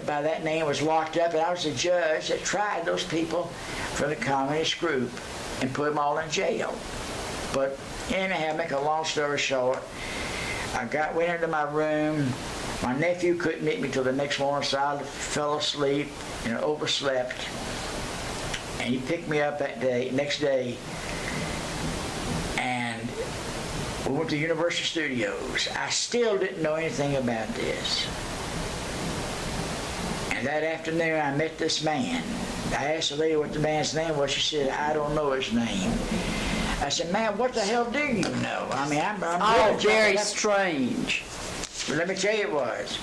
by that name was locked up, and I was the judge that tried those people for the communist group and put them all in jail. But anyhow, make a long story short, I went into my room. My nephew couldn't meet me till the next morning, so I fell asleep and overslept. And he picked me up next day, and we went to Universal Studios. I still didn't know anything about this. And that afternoon, I met this man. I asked the lady what the man's name was. She said, I don't know his name. I said, man, what the hell do you know? I mean, I'm very strange. Let me tell you it was.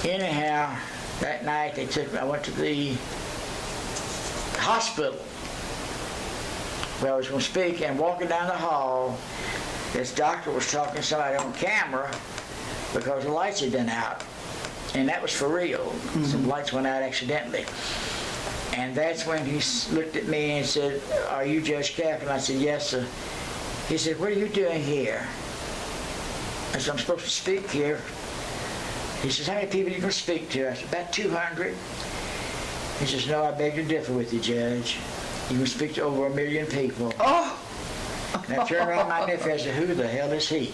Anyhow, that night I went to the hospital where I was going to speak, and walking down the hall, this doctor was talking to somebody on camera because the lights had been out. And that was for real. Mm-hmm. Some lights went out accidentally. And that's when he looked at me and said, are you Judge Kaplan? I said, yes, sir. He said, what are you doing here? I said, I'm supposed to speak here. He says, how many people are you going to speak to? I said, about 200. He says, no, I beg to differ with you, Judge. You can speak to over 1 million people. Oh! And I turned around to my nephew and I said, who the hell is he?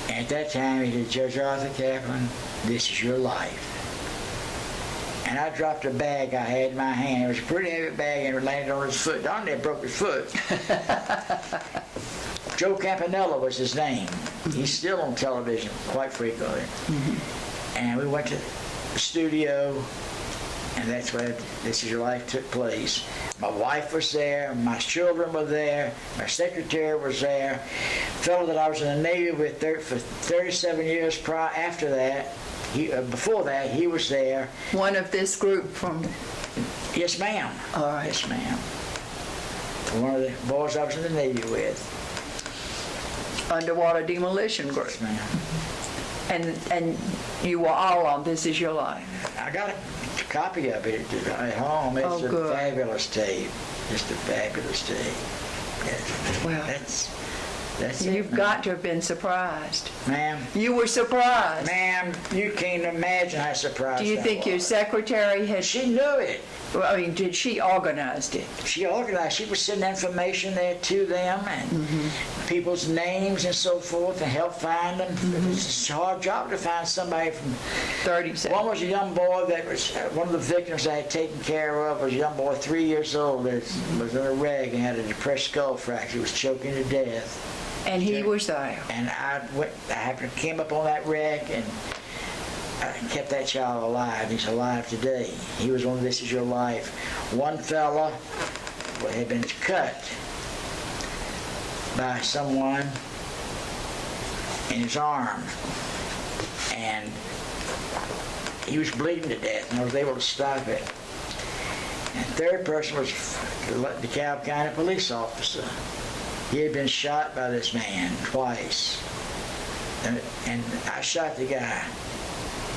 And at that time, he said, Judge Arthur Kaplan, this is your life. And I dropped a bag I had in my hand. It was a pretty heavy bag, and it landed on his foot. Darn near broke his foot. Joe Campanella was his name. He's still on television quite frequently. Mm-hmm. And we went to the studio, and that's where This Is Your Life took place. My wife was there, my children were there, my secretary was there. A fellow that I was in the Navy with for 37 years after that, before that, he was there. One of this group from... Yes, ma'am. All right. Yes, ma'am. One of the boys I was in the Navy with. Underwater demolition group. Yes, ma'am. And you were all on This Is Your Life. I got a copy of it at home. It's a fabulous tape. Just a fabulous tape. Yes. Well, That's it, You've ma'am. got to have been surprised. Ma'am, You were surprised. ma'am, you can't imagine how surprised Do you I think your was. secretary had, She knew it. I mean, did she organized it? She organized, she would send information there to them and people's names and so forth and help find them. It's a hard job to find somebody from. 30 One seconds. was a young boy that was, one of the victims I had taken care of was a young boy 3 years old that was in a wreck and had a depressed skull fracture. He was choking to death. And he was there. And I came up on that wreck and I kept that child alive. He's alive today. He was on This Is Your Life. One fella had been cut by someone in his arm, and he was bleeding to death, and I was able to stop it. And third person was the DeKalb County police officer. He had been shot by this man twice, and I shot the guy.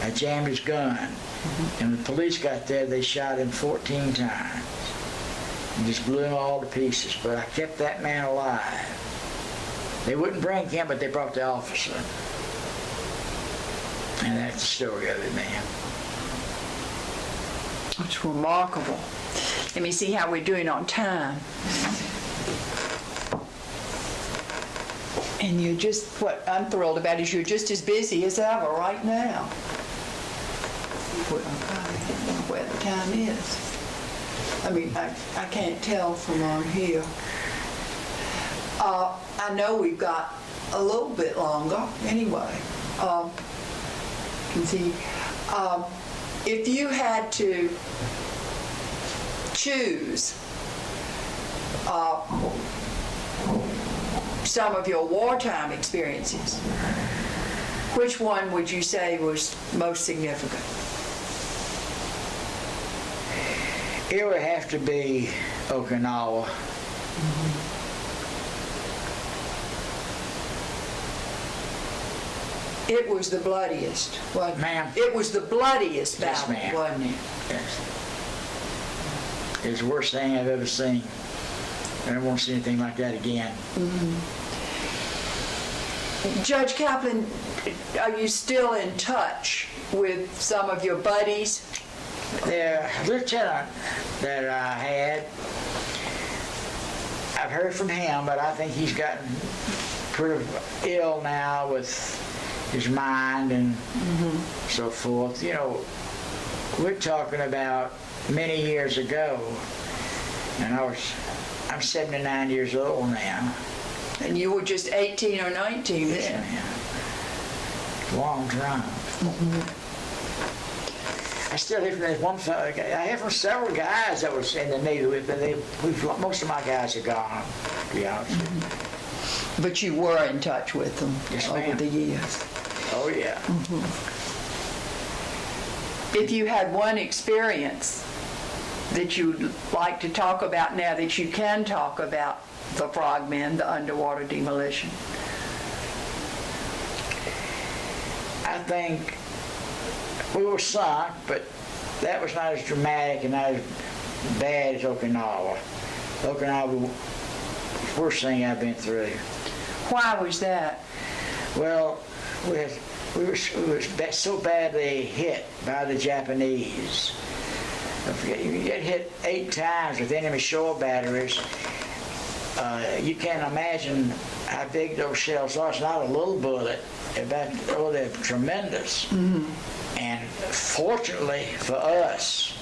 I jammed his gun, and when the police got there, they shot him 14 times. And just blew him all to pieces, but I kept that man alive. They wouldn't bring him, but they brought the officer. And that's the story of it, ma'am. It's remarkable. Let me see how we're doing on time. And you're just, what I'm thrilled about is you're just as busy as ever right now. Well, I don't know where the time is. I mean, I can't tell from on here. I know we've got a little bit longer anyway. Can see, if you had to choose some of your wartime experiences, which one would you say was most significant? It would have to be Okinawa. It was the bloodiest, wasn't it? Ma'am. It was the bloodiest Yes, battle, ma'am. wasn't it? Yes. It's the worst thing I've ever seen. And I won't see anything like that again. Judge Kaplan, are you still in touch with some of your buddies? The lieutenant that I had, I've heard from him, but I think he's gotten pretty ill now with his mind and so forth. You know, we're talking about many years ago, and I'm 79 years old now. And you were just 18 or 19 Yes, then. ma'am. Long time. I still hear from that one fellow. I hear from several guys that was in the Navy with me. Most of my guys are gone, to be honest with you. But you were in touch with them Yes, over ma'am. the years. Oh, yeah. If you had one experience that you'd like to talk about now that you can talk about the frogmen, the underwater demolition. I think we were sunk, but that was not as dramatic and not as bad as Okinawa. Okinawa was the worst thing I've been through. Why was that? Well, we were so badly hit by the Japanese. Don't forget, you get hit 8 times with enemy shore batteries. You can't imagine how big those shells are. It's not a little bullet. They're tremendous. And fortunately for us,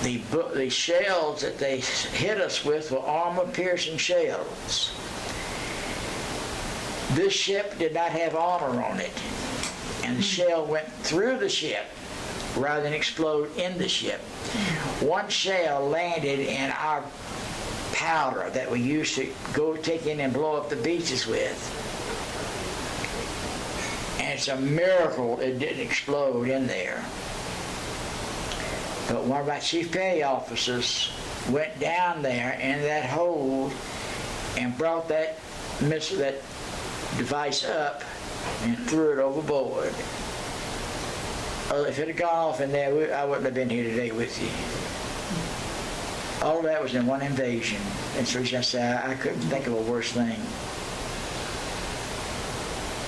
the shells that they hit us with were armor-piercing shells. This ship did not have armor on it, and the shell went through the ship rather than explode in the ship. One shell landed in our powder that we used to go take in and blow up the beaches with. And it's a miracle it didn't explode in there. But one of my chief petty officers went down there in that hold and brought that device up and threw it overboard. If it had gone off in there, I wouldn't have been here today with you. All of that was in one invasion. And so I said, I couldn't think of a worse thing.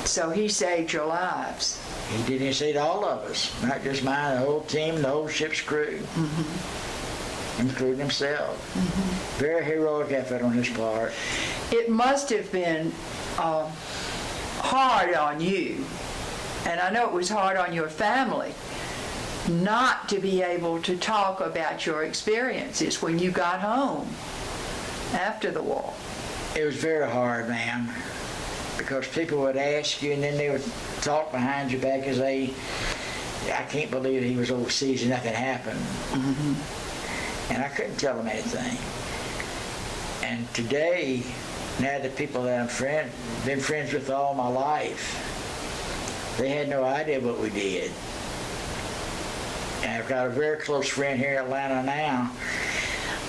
So he saved your lives. He did. He saved all of us, not just mine, the whole team, the whole ship's crew, including himself. Very heroic effort on his part. It must have been hard on you, and I know it was hard on your family, not to be able to talk about your experiences when you got home after the war. It was very hard, ma'am, because people would ask you and then they would talk behind your back as I can't believe he was overseas and nothing happened. And I couldn't tell them anything. And today, now the people that I'm been friends with all my life, they had no idea what we did. And I've got a very close friend here in Atlanta now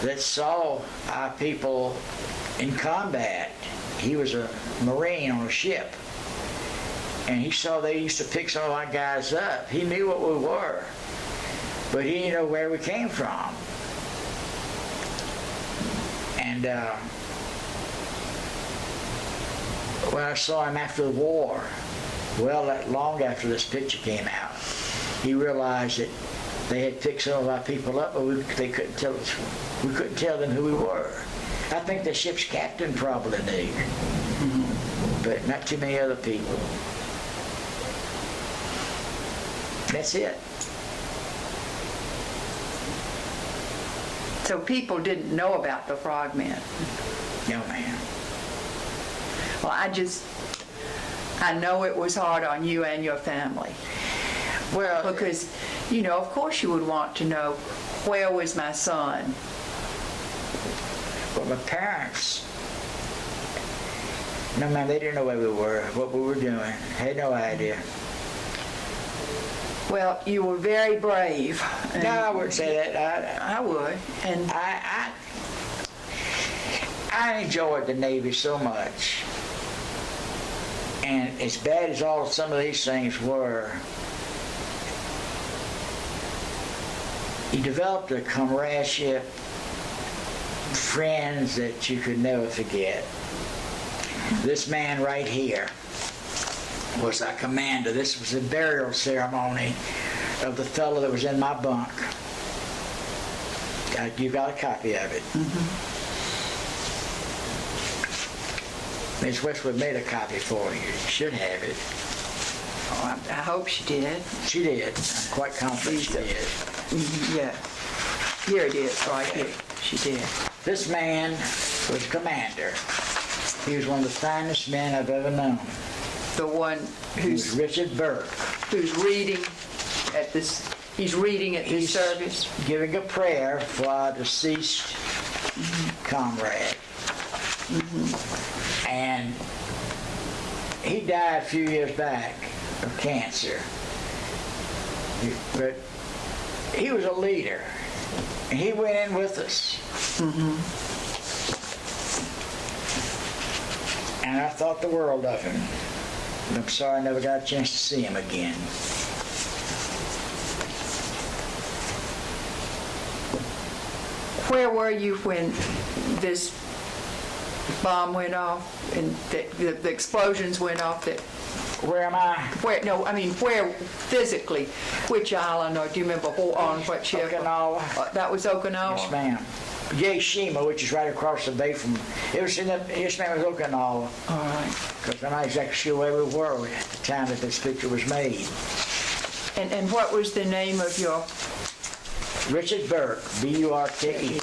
that saw our people in combat. He was a Marine on a ship. And he saw they used to pick some of our guys up. He knew what we were, but he didn't know where we came from. And when I saw him after the war, long after this picture came out, he realized that they had picked some of our people up, but they couldn't tell us. We couldn't tell them who we were. I think the ship's captain probably knew, but not too many other people. That's it. So people didn't know about the frogmen. No, ma'am. Well, I know it was hard on you and your family. Well, Because, you know, of course you would want to know, where was my son? but my parents, no, ma'am, they didn't know where we were, what we were doing. Had no idea. Well, you were very brave. No, I wouldn't say that. I would. And I enjoyed the Navy so much. And as bad as some of these things were, you developed a comradeship, friends that you could never forget. This man right here was our commander. This was a burial ceremony of the fellow that was in my bunk. You got a copy of it. Ms. Westwood made a copy for you. You should have it. oh, I hope she did. She did. I'm quite confident she did. Yeah. Here it is, right here. She did. This man was a commander. He was one of the finest men I've ever known. The one He was Richard Burke. who's reading at this, he's reading at this service. Giving a prayer for our deceased comrade. And he died a few years back of cancer. But he was a leader. And he went in with us. And I thought the world of him. And I'm sorry I never got a chance to see him again. Where were you when this bomb went off and the explosions went off? Where am I? Where physically? Which island, or do you remember on what ship? Okinawa. That was Okinawa? Yes, ma'am. Yaeshima, which is right across the bay from, it was in the, yes, ma'am, it was Okinawa. All right. Because I'm not exactly sure where we were at the time that this picture was made. And what was the name of your... Richard Burke, B-U-R-K-E.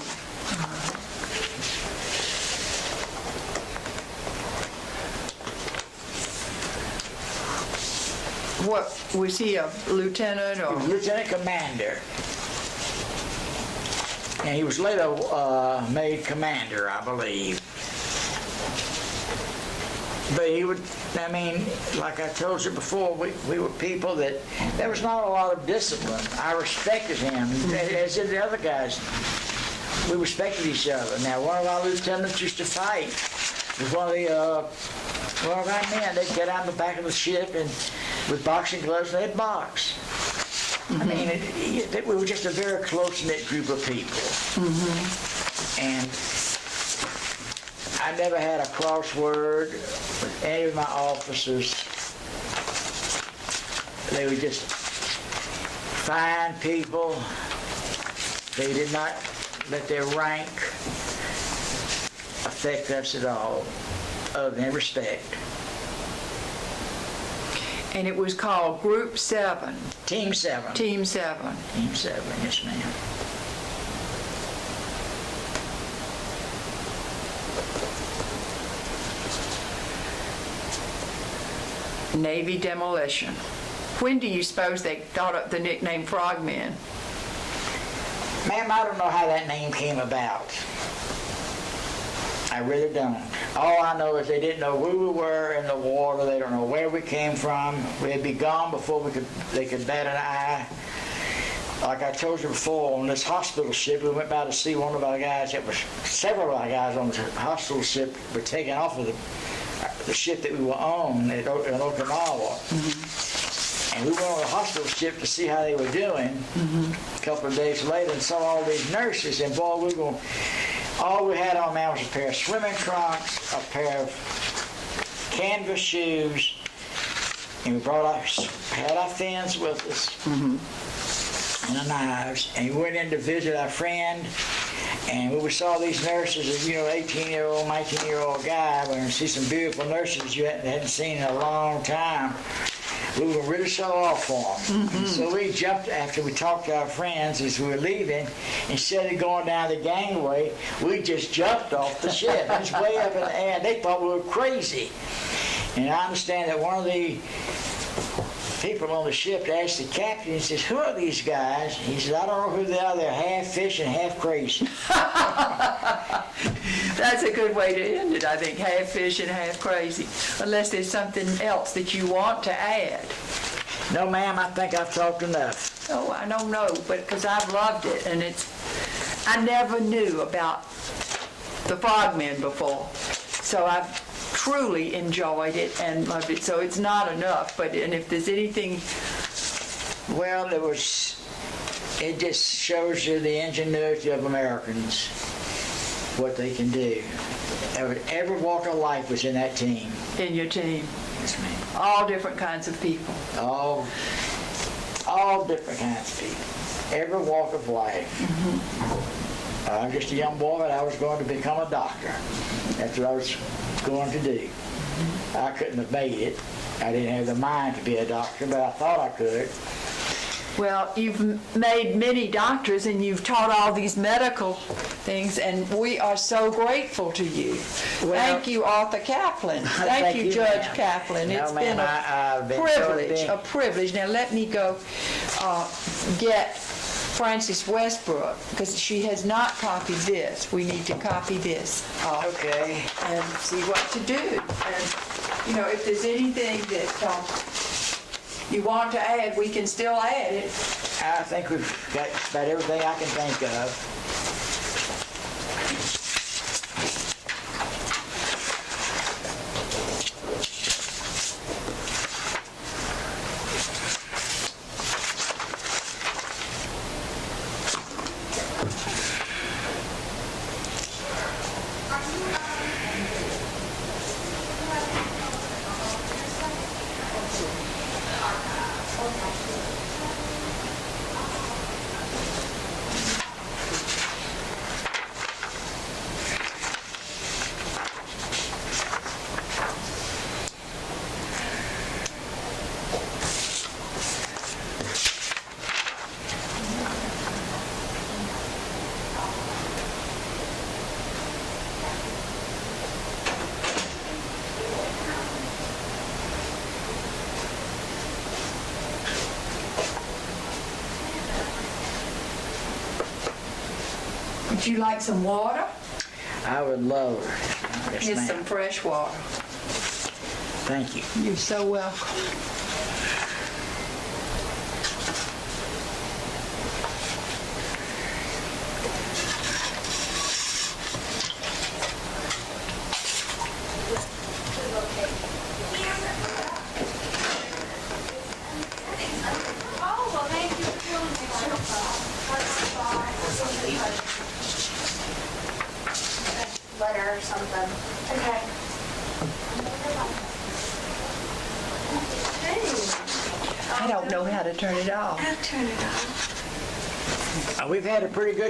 What, was he a lieutenant He or? was lieutenant commander. And he was later made commander, I believe. But he would, like I told you before, we were people that, there was not a lot of discipline. I respected him, as did the other guys. We respected each other. Now, one of our lieutenants used to fight with one of our men. They'd get out in the back of the ship and with boxing gloves, and they'd box. We were just a very close-knit group of people. And I never had a crossword with any of my officers. They were just fine people. They did not let their rank affect us at all, other than respect. And it was called Group 7. Team 7. Team 7. Team 7, yes ma'am. Navy demolition. When do you suppose they thought up the nickname Frogmen? Ma'am, I don't know how that name came about. I really don't. All I know is they didn't know who we were in the water. They don't know where we came from. We'd be gone before they could bat an eye. Like I told you before, on this hospital ship, we went by to see one of our guys. Several of our guys on the hospital ship were taken off of the ship that we were on in Okinawa. Mm-hmm. And we went on the hospital ship to see how they were doing. Mm-hmm. A couple of days later and saw all these nurses, and boy, all we had on now was a pair of swimming trunks, a pair of canvas shoes, and we had our fins with us, mm-hmm. and the knives, and we went in to visit our friend. And when we saw these nurses, 18-year-old, 19-year-old guy, when we see some beautiful nurses you hadn't seen in a long time, we were really so off for them. Mm-hmm. So we jumped, after we talked to our friends as we were leaving, instead of going down the gangway, we just jumped off the ship. It was way up in the air. They thought we were crazy. And I understand that one of the people on the ship asked the captain, he says, "Who are these guys?" He says, "I don't know who they are. They're half fish and half crazy." That's a good way to end it, I think. Half fish and half crazy. Unless there's something else that you want to add. No, ma'am, I think I've talked enough. Oh, I don't know, but because I've loved it, and I never knew about the Frogmen before. So I've truly enjoyed it and loved it. So it's not enough, and if there's anything... Well, it just shows you the ingenuity of Americans, what they can do. Every walk of life was in that team. In your team? Yes, ma'am. All different kinds of people. All different kinds of people. Every walk of life. Mm-hmm. I'm just a young boy, but I was going to become a doctor. That's what I was going to do. Mm-hmm. I couldn't have made it. I didn't have the mind to be a doctor, but I thought I could. Well, you've made many doctors and you've taught all these medical things, and we are so grateful to you. Well, thank you, Arthur Kaplan. Thank you, Judge Kaplan. It's been a privilege. Now let me go get Frances Westbrook, because she has not copied this. We need to copy this. Okay. And see what to do. And, if there's anything that you want to add, we can still add it. I think we've got about everything I can think of. Would you like some water? I would love it. Yes, Get ma'am. some fresh water. Thank you. You're so welcome. or something. Okay. I don't know how to turn it off. I'll turn it off. We've had a pretty good